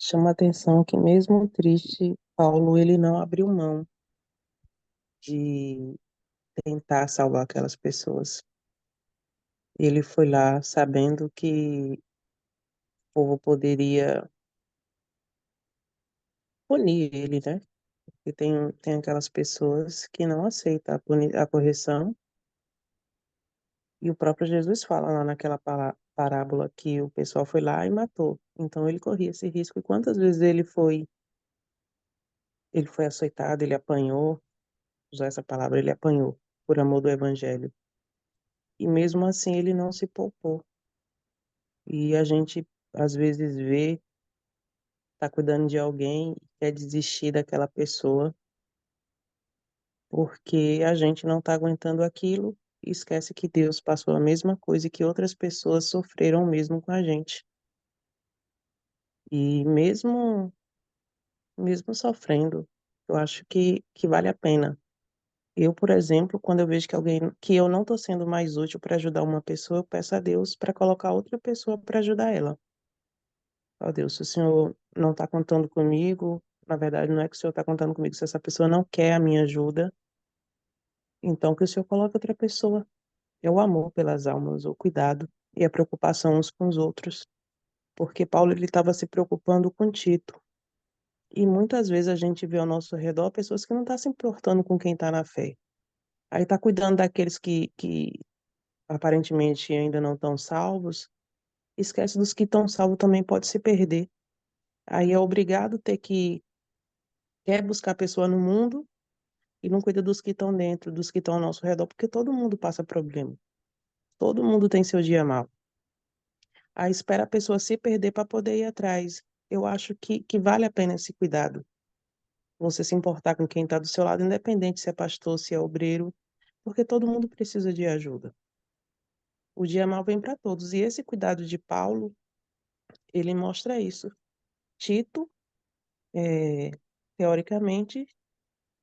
Chama a atenção que mesmo triste, Paulo ele não abriu mão de tentar salvar aquelas pessoas. Ele foi lá sabendo que o povo poderia punir ele, né? E tem aquelas pessoas que não aceitam a correção. E o próprio Jesus fala lá naquela parábola que o pessoal foi lá e matou. Então ele corria esse risco. E quantas vezes ele foi açoitado, ele apanhou, usar essa palavra, ele apanhou por amor do evangelho. E mesmo assim ele não se poupou. E a gente às vezes vê, tá cuidando de alguém e quer desistir daquela pessoa porque a gente não está aguentando aquilo e esquece que Deus passou a mesma coisa e que outras pessoas sofreram o mesmo com a gente. E mesmo sofrendo, eu acho que vale a pena. Eu, por exemplo, quando eu vejo que eu não estou sendo mais útil para ajudar uma pessoa, eu peço a Deus para colocar outra pessoa para ajudar ela. Ó Deus, se o Senhor não está contando comigo, na verdade não é que o Senhor está contando comigo, se essa pessoa não quer a minha ajuda, então que o Senhor coloque outra pessoa. É o amor pelas almas, o cuidado e a preocupação uns com os outros. Porque Paulo ele estava se preocupando com Tito. E muitas vezes a gente vê ao nosso redor pessoas que não estão se importando com quem está na fé. Aí está cuidando daqueles que aparentemente ainda não estão salvos, esquece dos que estão salvos também pode se perder. Aí é obrigado ter que quer buscar a pessoa no mundo e não cuida dos que estão dentro, dos que estão ao nosso redor, porque todo mundo passa problema. Todo mundo tem seu dia mal. Aí espera a pessoa se perder para poder ir atrás. Eu acho que vale a pena esse cuidado. Você se importar com quem está do seu lado, independente se é pastor, se é obreiro, porque todo mundo precisa de ajuda. O dia mal vem para todos. E esse cuidado de Paulo, ele mostra isso. Tito, eh, teoricamente,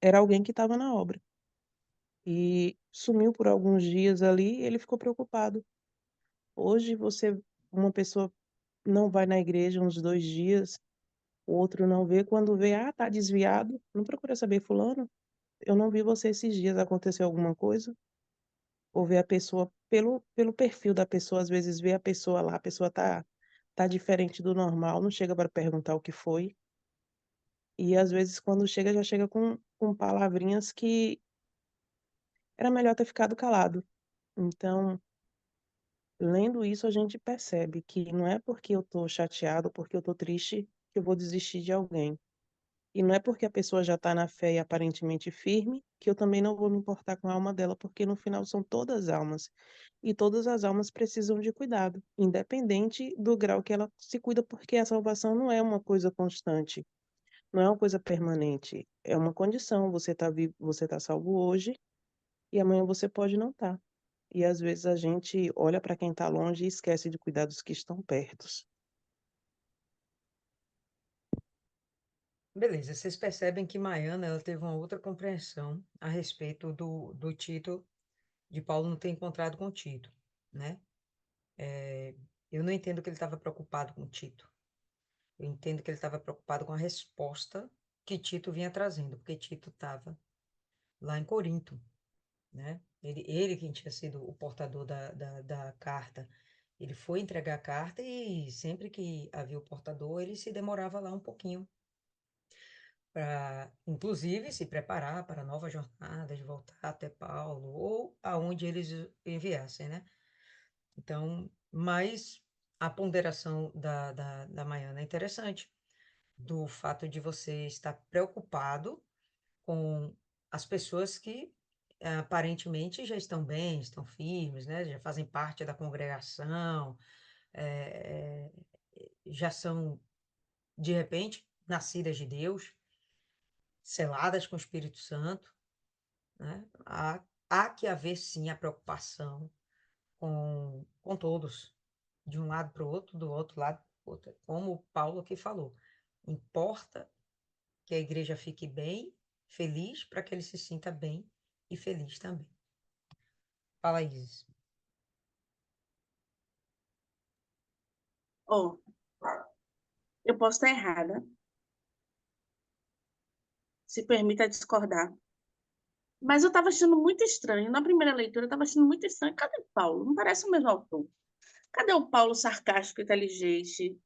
era alguém que estava na obra. E sumiu por alguns dias ali, e ele ficou preocupado. Hoje uma pessoa não vai na igreja uns 2 dias, o outro não vê, quando vê, tá desviado, não procura saber, fulano, eu não vi você esses dias, aconteceu alguma coisa? Ou vê a pessoa pelo perfil da pessoa, às vezes vê a pessoa lá, a pessoa tá diferente do normal, não chega para perguntar o que foi, e às vezes quando chega, já chega com palavrinhas que era melhor ter ficado calado. Então, lendo isso, a gente percebe que não é porque eu tô chateado, porque eu tô triste, que eu vou desistir de alguém. E não é porque a pessoa já está na fé e aparentemente firme, que eu também não vou me importar com a alma dela, porque no final são todas almas. E todas as almas precisam de cuidado, independente do grau que ela se cuida, porque a salvação não é uma coisa constante, não é uma coisa permanente, é uma condição. Você está vivo, você está salvo hoje e amanhã você pode não estar. E às vezes a gente olha para quem está longe e esquece de cuidar dos que estão perto. Beleza, vocês percebem que Maiana ela teve uma outra compreensão a respeito do Tito, de Paulo não ter encontrado com Tito, né? Eu não entendo que ele estava preocupado com Tito. Eu entendo que ele estava preocupado com a resposta que Tito vinha trazendo, porque Tito estava lá em Corinto, né? Ele quem tinha sido o portador da carta. Ele foi entregar a carta e sempre que havia o portador, ele se demorava lá um pouquinho para, inclusive, se preparar para a nova jornada de voltar até Paulo ou aonde eles o enviassem, né? Então, mas a ponderação da Maiana é interessante, do fato de você estar preocupado com as pessoas que aparentemente já estão bem, estão firmes, né? Já fazem parte da congregação, eh, já são, de repente, nascidas de Deus, seladas com o Espírito Santo, né? Há que haver, sim, a preocupação com todos, de um lado para o outro, do outro lado para o outro. Como o Paulo aqui falou, importa que a igreja fique bem, feliz, para que ele se sinta bem e feliz também. Fala, Isis. Ó, eu posso estar errada, se permita discordar. Mas eu estava achando muito estranho. Na primeira leitura, eu estava achando muito estranho. Cadê Paulo? Não parece o mesmo autor. Cadê o Paulo sarcástico, inteligente,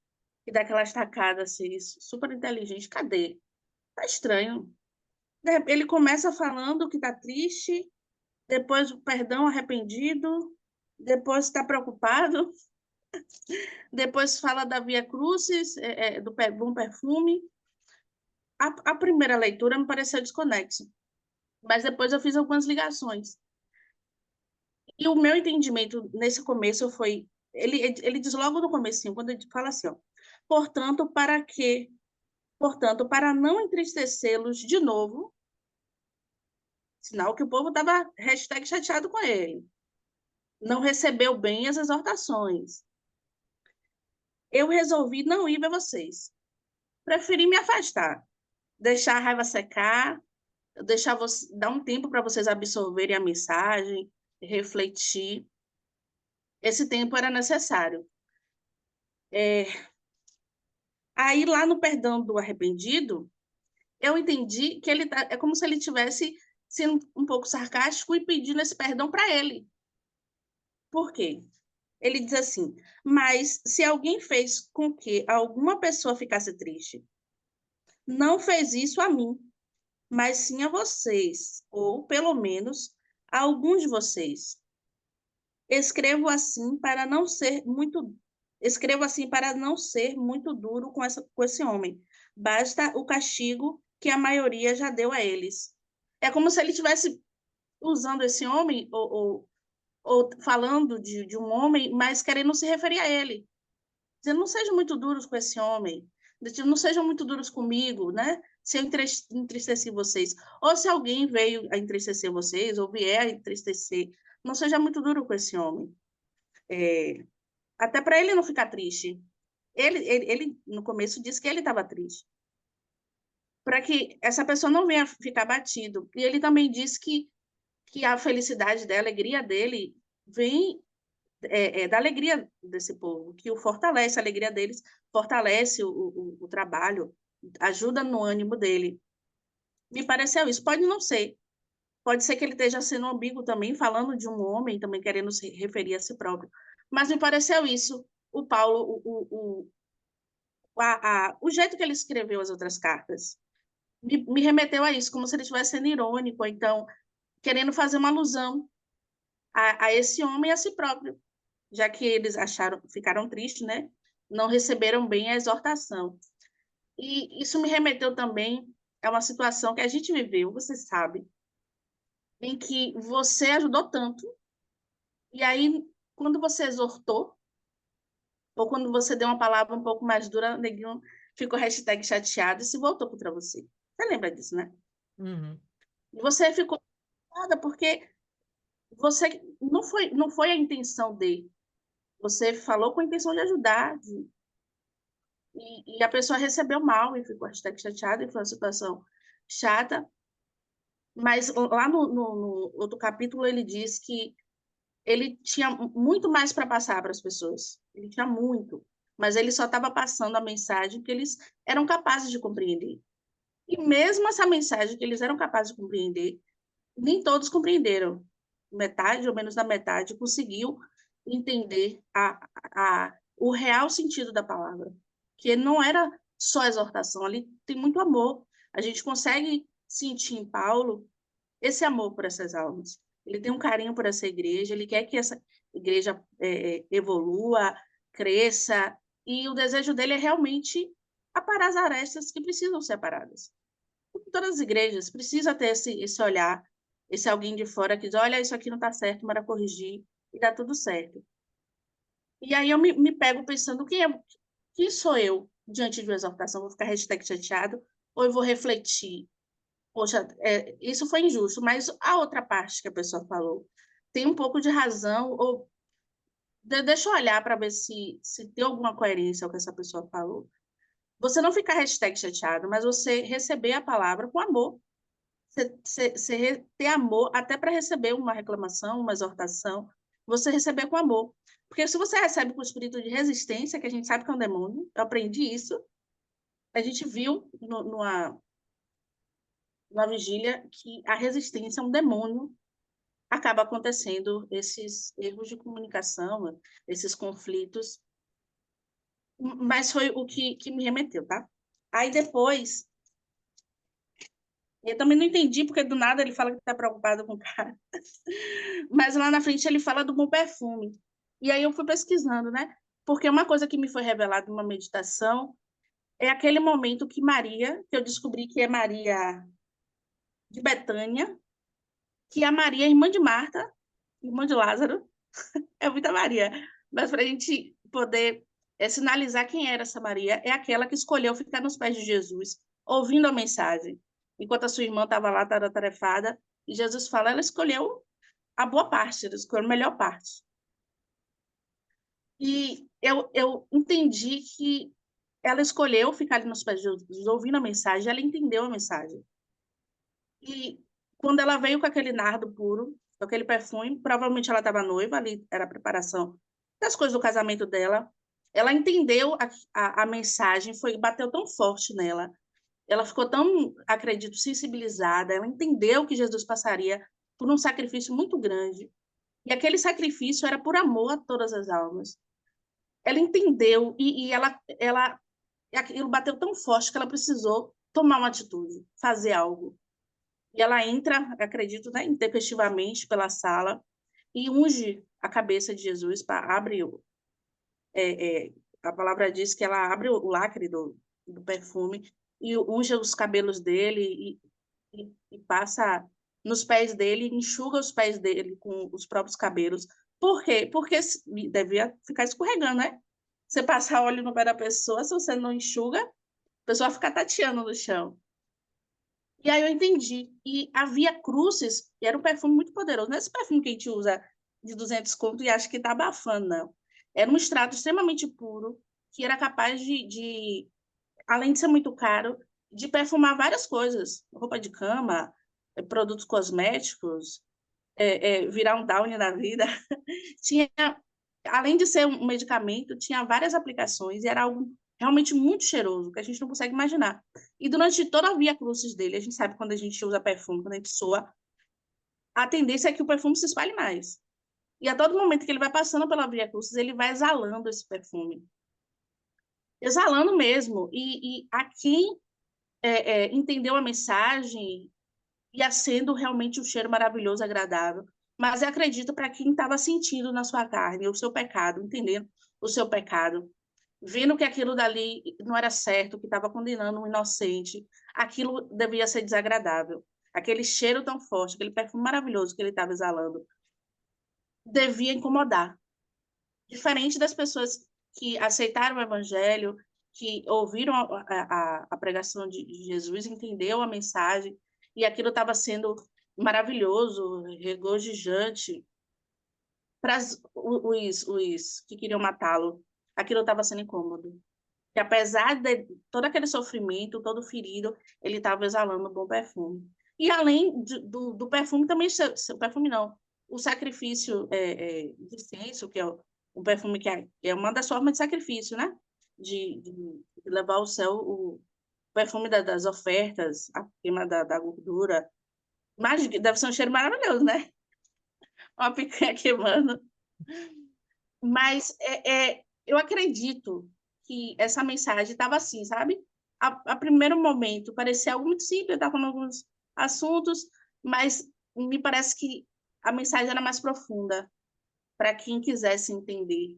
que dá aquela estacada assim, super inteligente? Cadê? Tá estranho. Ele começa falando que tá triste, depois o perdão arrependido, depois está preocupado, depois fala da Via Crucis, do bom perfume. A primeira leitura me pareceu desconexa. Mas depois eu fiz algumas ligações. E o meu entendimento nesse começo foi... Ele diz logo no comecinho, quando ele fala assim, ó, portanto, para quê? Portanto, para não entristecê-los de novo, sinal que o povo estava #chateado com ele, não recebeu bem as exortações. Eu resolvi não ir ver vocês. Preferi me afastar, deixar a raiva secar, dar um tempo para vocês absorverem a mensagem, refletir. Esse tempo era necessário. Aí, lá no perdão do arrependido, eu entendi que é como se ele tivesse sendo um pouco sarcástico e pedindo esse perdão para ele. Por quê? Ele diz assim: mas se alguém fez com que alguma pessoa ficasse triste, não fez isso a mim, mas sim a vocês, ou pelo menos a alguns de vocês. Escrevo assim para não ser muito duro com esse homem. Basta o castigo que a maioria já deu a eles. É como se ele estivesse usando esse homem ou falando de um homem, mas querendo se referir a ele. Dizendo, não sejam muito duros com esse homem, não sejam muito duros comigo, né? Se eu entristeci vocês, ou se alguém veio a entristecer vocês, ou vier a entristecer, não seja muito duro com esse homem. Até para ele não ficar triste. Ele, no começo, disse que ele estava triste. Para que essa pessoa não venha ficar batido. E ele também disse que a felicidade dela, a alegria dele, vem da alegria desse povo, que o fortalece, a alegria deles fortalece o trabalho, ajuda no ânimo dele. Me pareceu isso. Pode não ser. Pode ser que ele esteja sendo ambíguo também, falando de um homem, também querendo se referir a si próprio. Mas me pareceu isso. O Paulo, o jeito que ele escreveu as outras cartas, me remeteu a isso, como se ele estivesse sendo irônico, ou então querendo fazer uma alusão a esse homem e a si próprio, já que eles ficaram tristes, né? Não receberam bem a exortação. E isso me remeteu também a uma situação que a gente viveu, você sabe, em que você ajudou tanto, e aí, quando você exortou, ou quando você deu uma palavra um pouco mais dura, o neguinho ficou #chateado e se voltou contra você. Você lembra disso, né? Uhum. E você ficou chateada porque você não foi a intenção dele. Você falou com a intenção de ajudar, e a pessoa recebeu mal e ficou #chateada, e foi uma situação chata. Mas lá no outro capítulo ele diz que ele tinha muito mais para passar para as pessoas. Ele tinha muito, mas ele só estava passando a mensagem que eles eram capazes de compreender. E mesmo essa mensagem que eles eram capazes de compreender, nem todos compreenderam. Metade, ou menos da metade, conseguiu entender o real sentido da palavra. Que não era só exortação, ali tem muito amor. A gente consegue sentir em Paulo esse amor por essas almas. Ele tem um carinho por essa igreja, ele quer que essa igreja evolua, cresça, e o desejo dele é realmente aparar as arestas que precisam ser aparadas. Todas as igrejas precisam ter esse olhar, esse alguém de fora que diz, olha, isso aqui não está certo, bora corrigir, e dá tudo certo. E aí eu me pego pensando, quem sou eu diante de uma exortação? Vou ficar #chateado ou eu vou refletir? Poxa, isso foi injusto, mas a outra parte que a pessoa falou tem um pouco de razão, ou deixa eu olhar para ver se tem alguma coerência ao que essa pessoa falou. Você não ficar #chateado, mas você receber a palavra com amor. Você ter amor até para receber uma reclamação, uma exortação, você receber com amor. Porque se você recebe com o espírito de resistência, que a gente sabe que é um demônio, eu aprendi isso, a gente viu numa vigília que a resistência é um demônio, acaba acontecendo esses erros de comunicação, esses conflitos, mas foi o que me remeteu, tá? Aí depois, eu também não entendi, porque do nada ele fala que está preocupado com o cara, mas lá na frente ele fala do bom perfume. E aí eu fui pesquisando, né? Porque uma coisa que me foi revelada numa meditação é aquele momento que Maria, que eu descobri que é Maria de Betânia, que a Maria, irmã de Marta, irmã de Lázaro, é muita Maria, mas para a gente poder sinalizar quem era essa Maria, é aquela que escolheu ficar nos pés de Jesus, ouvindo a mensagem, enquanto a sua irmã estava lá, tarefada, e Jesus fala, ela escolheu a boa parte, ela escolheu a melhor parte. E eu entendi que ela escolheu ficar ali nos pés de Jesus, ouvindo a mensagem, ela entendeu a mensagem. E quando ela veio com aquele nardo puro, com aquele perfume, provavelmente ela estava noiva, ali era a preparação das coisas do casamento dela. Ela entendeu a mensagem, bateu tão forte nela. Ela ficou tão, acredito, sensibilizada. Ela entendeu que Jesus passaria por um sacrifício muito grande. E aquele sacrifício era por amor a todas as almas. Ela entendeu e aquilo bateu tão forte que ela precisou tomar uma atitude, fazer algo. E ela entra, acredito, né, intempestivamente pela sala e unge a cabeça de Jesus, abre a palavra diz que ela abre o lacre do perfume e unge os cabelos dele e passa nos pés dele, enxuga os pés dele com os próprios cabelos. Por quê? Porque devia ficar escorregando, né? Você passar óleo no pé da pessoa, se você não enxuga, a pessoa fica tateando no chão. E aí eu entendi. E havia cruzes, e era um perfume muito poderoso. Não é esse perfume que a gente usa de 200 conto e acha que está abafando, não. Era um extrato extremamente puro, que era capaz além de ser muito caro, de perfumar várias coisas. Roupa de cama, produtos cosméticos, virar um Downy na vida. Tinha, além de ser um medicamento, tinha várias aplicações e era algo realmente muito cheiroso, que a gente não consegue imaginar. E durante toda a via crucis dele, a gente sabe quando a gente usa perfume, quando a gente soa, a tendência é que o perfume se espalhe mais. E a todo momento que ele vai passando pela via crucis, ele vai exalando esse perfume. Exalando mesmo. E a quem entendeu a mensagem, ia sendo realmente um cheiro maravilhoso, agradável. Mas eu acredito para quem estava sentindo na sua carne o seu pecado, entendendo o seu pecado, vendo que aquilo dali não era certo, que estava condenando um inocente, aquilo devia ser desagradável. Aquele cheiro tão forte, aquele perfume maravilhoso que ele estava exalando, devia incomodar. Diferente das pessoas que aceitaram o evangelho, que ouviram a pregação de Jesus, entendeu a mensagem, e aquilo estava sendo maravilhoso, regozijante. Para os que queriam matá-lo, aquilo estava sendo incômodo. Que apesar de todo aquele sofrimento, todo ferido, ele estava exalando um bom perfume. E além do perfume, também, o perfume não, o sacrifício de incenso, que é um perfume que é uma das formas de sacrifício, né? De levar ao céu o perfume das ofertas, a queima da gordura. Mas deve ser um cheiro maravilhoso, né? Uma picanha queimando. Mas eu acredito que essa mensagem estava assim, sabe? A primeiro momento parecia algo muito simples, estava falando alguns assuntos, mas me parece que a mensagem era mais profunda para quem quisesse entender.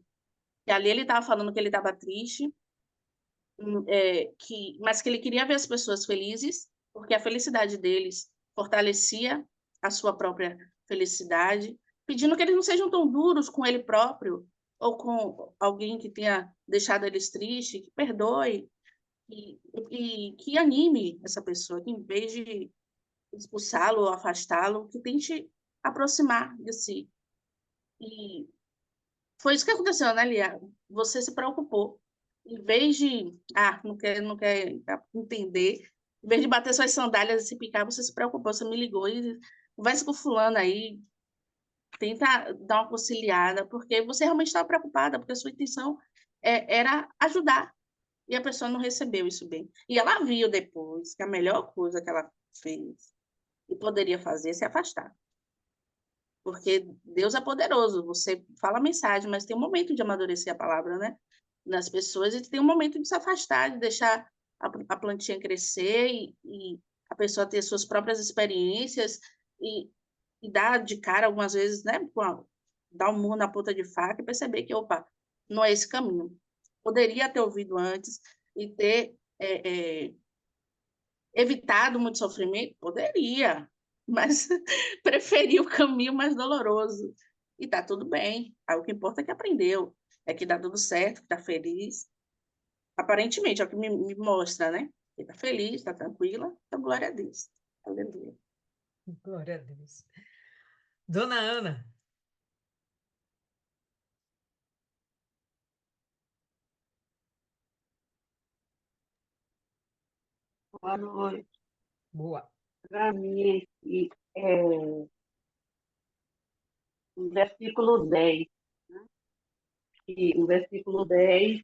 E ali ele estava falando que ele estava triste, mas que ele queria ver as pessoas felizes, porque a felicidade deles fortalecia a sua própria felicidade, pedindo que eles não sejam tão duros com ele próprio ou com alguém que tenha deixado eles tristes, que perdoe e que anime essa pessoa, que em vez de expulsá-lo ou afastá-lo, que tente aproximar de si. E foi isso que aconteceu, né, Lia? Você se preocupou. Em vez de, não quer entender, em vez de bater suas sandálias e se picar, você se preocupou, você me ligou e conversa com o fulano aí, tenta dar uma conciliada, porque você realmente estava preocupada, porque a sua intenção era ajudar, e a pessoa não recebeu isso bem. E ela viu depois que a melhor coisa que ela fez e poderia fazer é se afastar. Porque Deus é poderoso, você fala a mensagem, mas tem um momento de amadurecer a palavra, né? Nas pessoas, e tem um momento de se afastar, de deixar a plantinha crescer e a pessoa ter suas próprias experiências e dar de cara algumas vezes, né? Dar um murro na ponta de faca e perceber que, opa, não é esse caminho. Poderia ter ouvido antes e ter evitado muito sofrimento? Poderia, mas preferi o caminho mais doloroso. E tá tudo bem. Aí o que importa é que aprendeu, é que dá tudo certo, que tá feliz. Aparentemente, é o que me mostra, né? Que tá feliz, tá tranquila, então glória a Deus. Aleluia. Glória a Deus. Dona Ana. Boa noite. Boa. Para mim, esse é o versículo 10. E o versículo 10,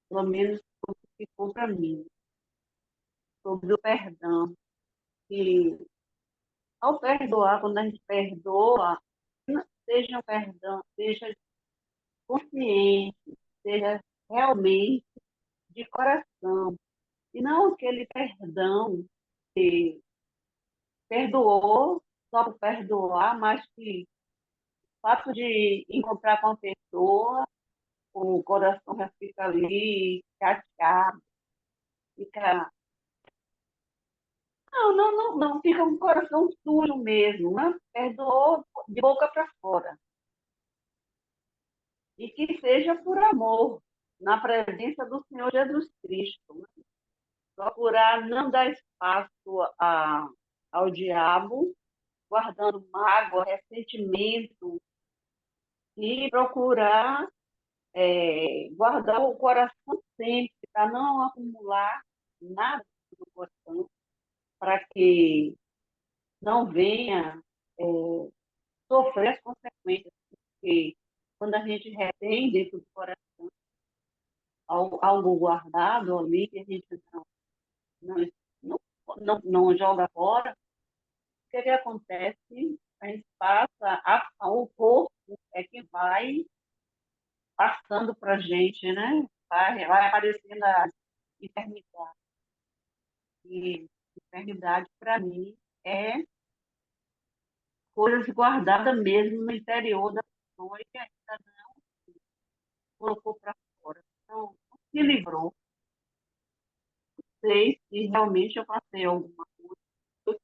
pelo menos, ficou para mim, sobre o perdão. Que ao perdoar, quando a gente perdoa, seja um perdão, seja consciente, seja realmente de coração. E não aquele perdão que perdoou só por perdoar, mas que o fato de encontrar com a pessoa, o coração já fica ali chateado, fica. Não, fica com o coração sujo mesmo, né? Perdoou de boca para fora. E que seja por amor, na presença do Senhor Jesus Cristo. Né? Procurar não dar espaço ao diabo, guardando mágoa, ressentimento, e procurar guardar o coração sempre, para não acumular nada no coração, para que não venha sofrer as consequências, porque quando a gente retém dentro do coração algo guardado ali, que a gente não, não, não joga fora, o que acontece? A gente passa, o corpo é que vai passando para a gente, né? Vai aparecendo a enfermidade. E enfermidade, para mim, é coisas guardadas mesmo no interior da pessoa e que ainda não colocou para fora. Então, não se livrou. Não sei se realmente eu passei alguma coisa.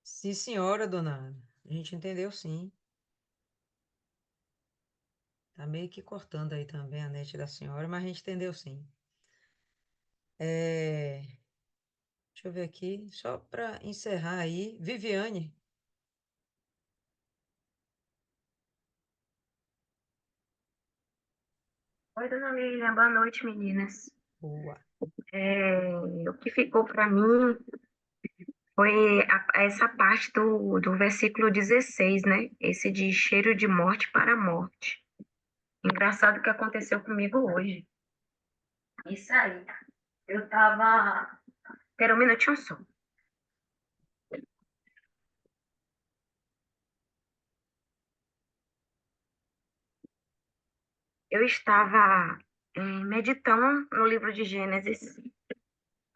Sim, senhora, dona Ana. A gente entendeu, sim. Tá meio que cortando aí também a net da senhora, mas a gente entendeu, sim. Deixa eu ver aqui, só para encerrar aí. Viviane. Oi, dona Lilian, boa noite, meninas. Boa. O que ficou para mim foi essa parte do versículo 16, né? Esse de cheiro de morte para a morte. Engraçado que aconteceu comigo hoje. Isso aí. Eu tava. Espera um minutinho só. Eu estava meditando no livro de Gênesis.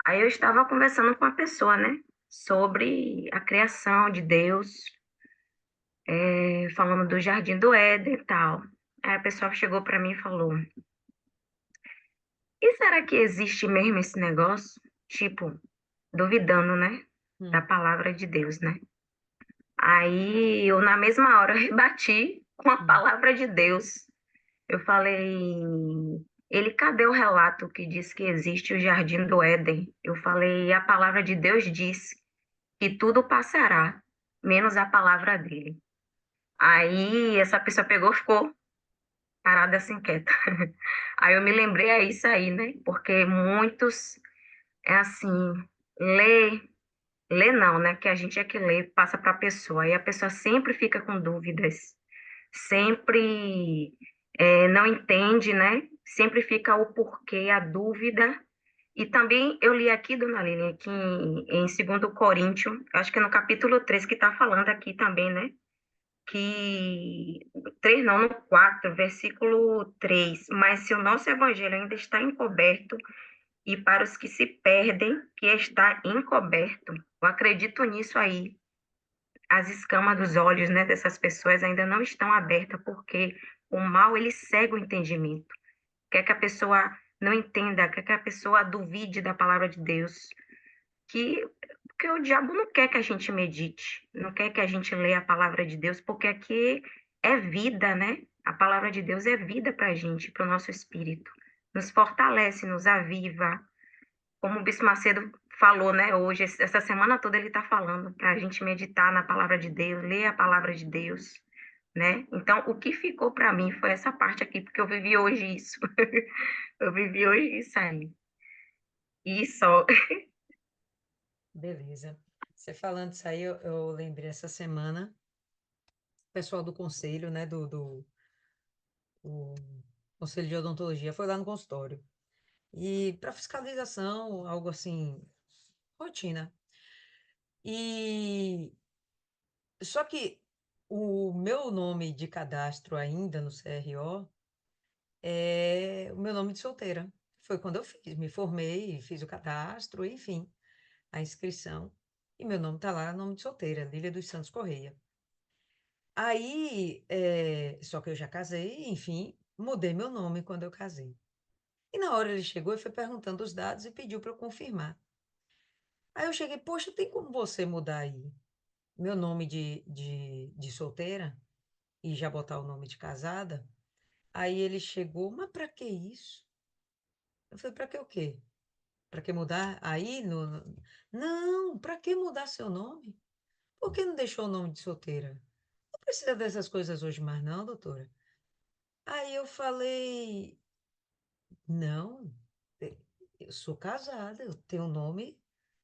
Aí eu estava conversando com a pessoa, né? Sobre a criação de Deus, falando do Jardim do Éden e tal. Aí a pessoa chegou para mim e falou: E será que existe mesmo esse negócio? Tipo, duvidando, né? Da palavra de Deus, né? Aí eu, na mesma hora, rebati com a palavra de Deus. Eu falei: Ele, cadê o relato que diz que existe o Jardim do Éden? Eu falei: A palavra de Deus diz que tudo passará, menos a palavra dele. Aí essa pessoa pegou, ficou parada assim, quieta. Aí eu me lembrei, é isso aí, né? Porque muitos, é assim, lê, lê não, né? Que a gente é que lê, passa para a pessoa. Aí a pessoa sempre fica com dúvidas, sempre não entende, né? Sempre fica o porquê, a dúvida. E também eu li aqui, dona Lilian, que em 2 Coríntios, acho que é no capítulo 3 que está falando aqui também, né? Que 3 não, no 4, versículo 3, mas se o nosso evangelho ainda está encoberto, e para os que se perdem, que está encoberto. Eu acredito nisso aí. As escamas dos olhos, né, dessas pessoas ainda não estão abertas, porque o mal, ele cega o entendimento. Quer que a pessoa não entenda, que a pessoa duvide da palavra de Deus, porque o diabo não quer que a gente medite, não quer que a gente leia a palavra de Deus, porque aqui é vida, né? A palavra de Deus é vida para a gente, para o nosso espírito. Nos fortalece, nos aviva. Como o Bispo Macedo falou, né? Hoje, essa semana toda ele está falando para a gente meditar na palavra de Deus, ler a palavra de Deus, né? Então, o que ficou para mim foi essa parte aqui, porque eu vivi hoje isso. Eu vivi hoje isso aí. E só. Beleza. Você falando isso aí, eu lembrei essa semana, o pessoal do conselho, né, o Conselho de Odontologia, foi lá no consultório. E para fiscalização, algo assim, rotina. E só que o meu nome de cadastro ainda no CRO é o meu nome de solteira. Foi quando eu fiz, me formei, fiz o cadastro, enfim, a inscrição. E meu nome está lá, nome de solteira, Lília dos Santos Correia. Aí, só que eu já casei, enfim, mudei meu nome quando eu casei. E na hora ele chegou e foi perguntando os dados e pediu para eu confirmar. Aí eu cheguei, poxa, tem como você mudar aí meu nome de solteira e já botar o nome de casada? Aí ele chegou, mas para que isso? Eu falei, para que o quê? Para que mudar aí? Não, para que mudar seu nome? Por que não deixou o nome de solteira? Não precisa dessas coisas hoje mais não, doutora. Aí eu falei, não, eh, eu sou casada, eu tenho o nome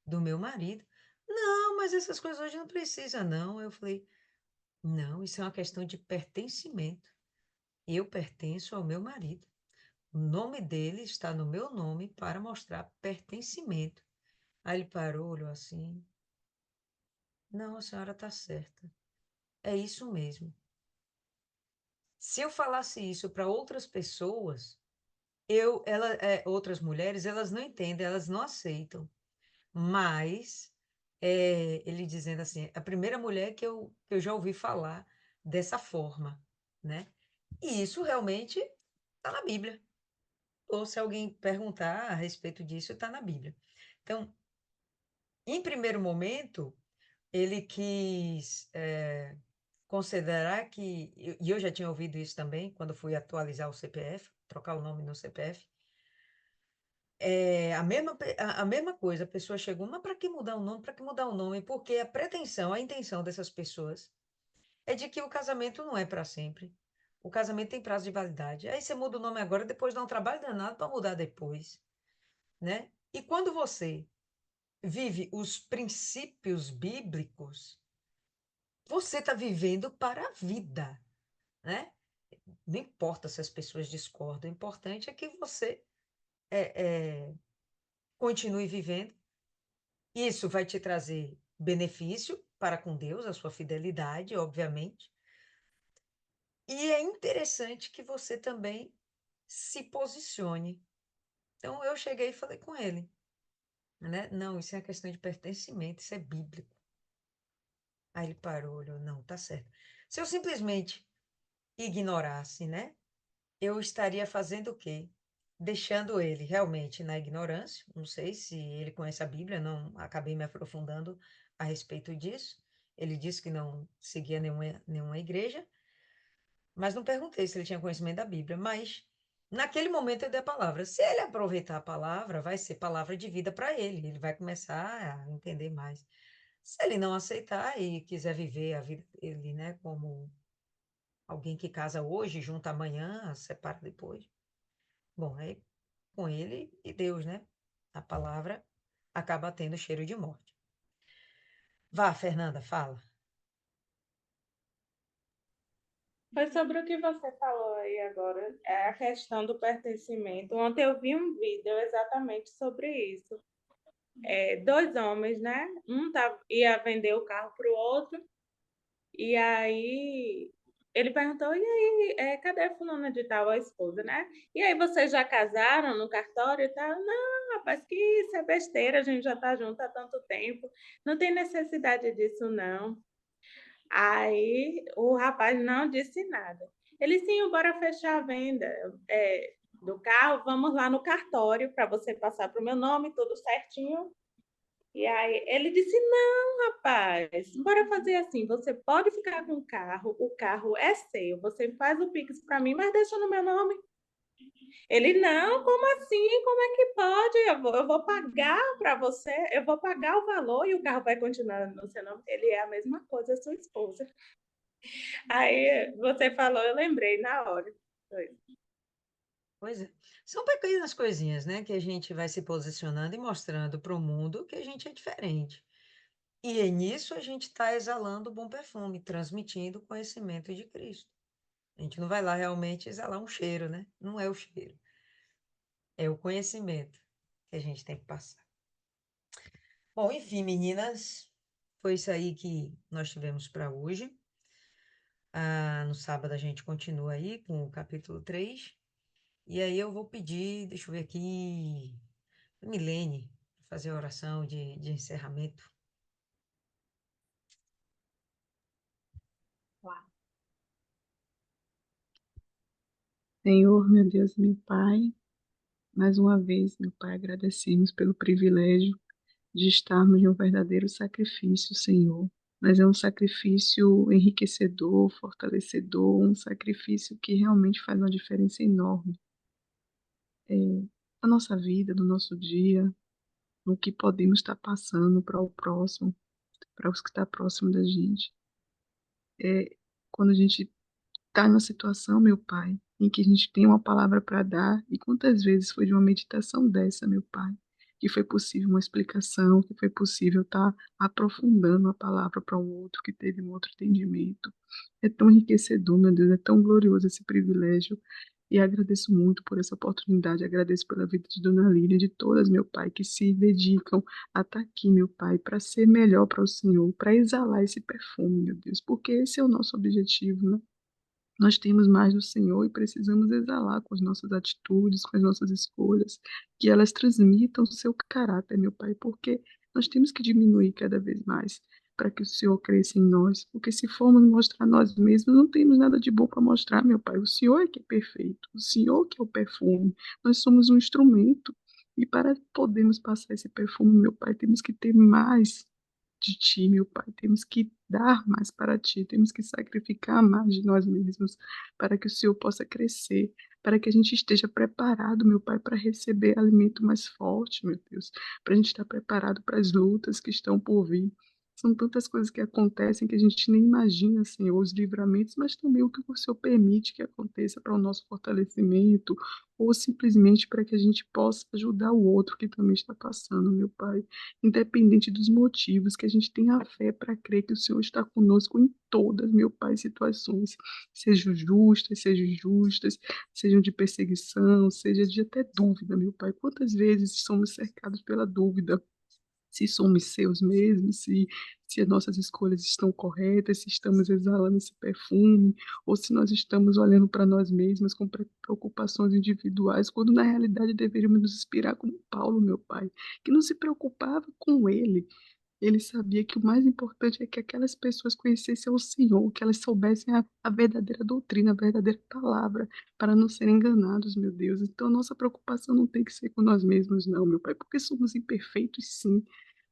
do meu marido. Não, mas essas coisas hoje não precisa, não. Eu falei, não, isso é uma questão de pertencimento. Eu pertenço ao meu marido. O nome dele está no meu nome para mostrar pertencimento. Aí ele parou, olhou assim. Não, a senhora está certa. É isso mesmo. Se eu falasse isso para outras pessoas, outras mulheres, elas não entendem, elas não aceitam. Mas ele dizendo assim, a primeira mulher que eu já ouvi falar dessa forma, né? E isso realmente está na Bíblia. Ou se alguém perguntar a respeito disso, está na Bíblia. Então, em primeiro momento, ele quis considerar que, e eu já tinha ouvido isso também, quando fui atualizar o CPF, trocar o nome no CPF, a mesma coisa, a pessoa chegou, mas para que mudar o nome? Para que mudar o nome? Porque a pretensão, a intenção dessas pessoas é de que o casamento não é para sempre. O casamento tem prazo de validade. Aí você muda o nome agora, depois dá um trabalho danado para mudar depois, né? E quando você vive os princípios bíblicos, você está vivendo para a vida, né? Não importa se as pessoas discordam, o importante é que você continue vivendo. Isso vai te trazer benefício para com Deus, a sua fidelidade, obviamente. E é interessante que você também se posicione. Então, eu cheguei e falei com ele, né? Não, isso é uma questão de pertencimento, isso é bíblico. Aí ele parou, olhou, não, tá certo. Se eu simplesmente ignorasse, né? Eu estaria fazendo o quê? Deixando ele realmente na ignorância. Não sei se ele conhece a Bíblia, não acabei me aprofundando a respeito disso. Ele disse que não seguia nenhuma igreja, mas não perguntei se ele tinha conhecimento da Bíblia. Mas naquele momento eu dei a palavra. Se ele aproveitar a palavra, vai ser palavra de vida para ele. Ele vai começar a entender mais. Se ele não aceitar e quiser viver a vida dele, né, como alguém que casa hoje, junta amanhã, separa depois. Bom, aí com ele e Deus, né? A palavra acaba tendo cheiro de morte. Vá, Fernanda, fala. Foi sobre o que você falou aí agora, é a questão do pertencimento. Ontem eu vi um vídeo exatamente sobre isso. Dois homens, né? Ia vender o carro para o outro, e aí ele perguntou, e aí, cadê a fulana de tal, a esposa, né? E aí, vocês já casaram no cartório e tal? Não, rapaz, que isso é besteira, a gente já está junto há tanto tempo, não tem necessidade disso, não. Aí o rapaz não disse nada. Ele, sim, bora fechar a venda. do carro, vamos lá no cartório para você passar para o meu nome, tudo certinho. E aí ele disse: não, rapaz, bora fazer assim. Você pode ficar com o carro é seu. Você faz o Pix para mim, mas deixa no meu nome. Ele: não, como assim? Como é que pode? Eu vou pagar para você, eu vou pagar o valor e o carro vai continuar no seu nome. Ele é a mesma coisa, sua esposa. Aí você falou, eu lembrei na hora. Pois é. São pequenas coisinhas, né, que a gente vai se posicionando e mostrando para o mundo que a gente é diferente. E nisso a gente está exalando o bom perfume, transmitindo o conhecimento de Cristo. A gente não vai lá realmente exalar um cheiro, né? Não é o cheiro. É o conhecimento que a gente tem que passar. Bom, enfim, meninas, foi isso aí que nós tivemos para hoje. No sábado a gente continua aí com o capítulo 3. E aí eu vou pedir, deixa eu ver aqui, Milene, fazer a oração de encerramento. Senhor, meu Deus, meu Pai, mais uma vez, meu Pai, agradecemos pelo privilégio de estarmos em um verdadeiro sacrifício, Senhor. Mas é um sacrifício enriquecedor, fortalecedor, um sacrifício que realmente faz uma diferença enorme na nossa vida, no nosso dia, no que podemos estar passando para o próximo, para os que estão próximo da gente. Quando a gente está numa situação, meu Pai, em que a gente tem uma palavra para dar, e quantas vezes foi de uma meditação dessa, meu Pai, que foi possível uma explicação, que foi possível estar aprofundando a palavra para um outro que teve um outro entendimento. É tão enriquecedor, meu Deus, é tão glorioso esse privilégio. E agradeço muito por essa oportunidade, agradeço pela vida de Dona Lília e de todas, meu Pai, que se dedicam a estar aqui, meu Pai, para ser melhor para o Senhor, para exalar esse perfume, meu Deus, porque esse é o nosso objetivo, né? Nós temos mais do Senhor e precisamos exalar com as nossas atitudes, com as nossas escolhas, que elas transmitam o seu caráter, meu Pai, porque nós temos que diminuir cada vez mais para que o Senhor cresça em nós, porque se formos mostrar nós mesmos, não temos nada de bom para mostrar, meu Pai. O Senhor é que é perfeito, o Senhor que é o perfume, nós somos um instrumento. E para podermos passar esse perfume, meu Pai, temos que ter mais de ti, meu Pai. Temos que dar mais para ti, temos que sacrificar mais de nós mesmos para que o Senhor possa crescer, para que a gente esteja preparado, meu Pai, para receber alimento mais forte, meu Deus, para a gente estar preparado para as lutas que estão por vir. São tantas coisas que acontecem que a gente nem imagina, Senhor, os livramentos, mas também o que o Senhor permite que aconteça para o nosso fortalecimento, ou simplesmente para que a gente possa ajudar o outro que também está passando, meu Pai. Independente dos motivos, que a gente tenha a fé para crer que o Senhor está conosco em todas, meu Pai, situações, sejam justas, sejam injustas, sejam de perseguição, seja de até dúvida, meu Pai. Quantas vezes somos cercados pela dúvida? Se somos seus mesmos, se as nossas escolhas estão corretas, se estamos exalando esse perfume, ou se nós estamos olhando para nós mesmos com preocupações individuais, quando na realidade deveríamos nos inspirar como Paulo, meu pai, que não se preocupava com ele. Ele sabia que o mais importante é que aquelas pessoas conhecessem o Senhor, que elas soubessem a verdadeira doutrina, a verdadeira palavra, para não serem enganados, meu Deus. Então, a nossa preocupação não tem que ser com nós mesmos, não, meu Pai, porque somos imperfeitos, sim,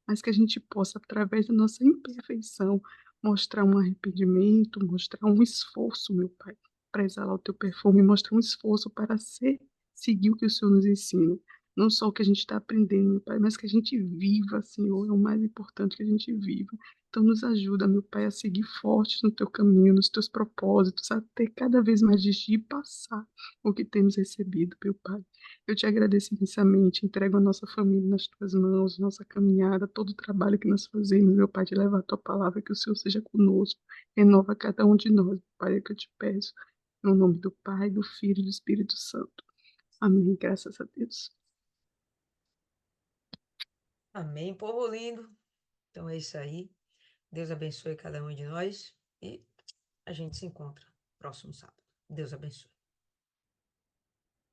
mas que a gente possa, através da nossa imperfeição, mostrar um arrependimento, mostrar um esforço, meu Pai, para exalar o teu perfume, mostrar um esforço para seguir o que o Senhor nos ensina. Não só o que a gente está aprendendo, meu Pai, mas que a gente viva, Senhor, é o mais importante que a gente viva. Então, nos ajuda, meu Pai, a seguir fortes no teu caminho, nos teus propósitos, a ter cada vez mais de ti e passar o que temos recebido, meu Pai. Eu te agradeço imensamente, entrego a nossa família nas tuas mãos, nossa caminhada, todo o trabalho que nós fazemos, meu Pai, de levar a tua palavra, que o Senhor seja conosco, renova cada um de nós, Pai, é que eu te peço, no nome do Pai, do Filho e do Espírito Santo. Amém, graças a Deus. Amém, povo lindo. Então é isso aí. Deus abençoe cada um de nós e a gente se encontra próximo sábado. Deus abençoe.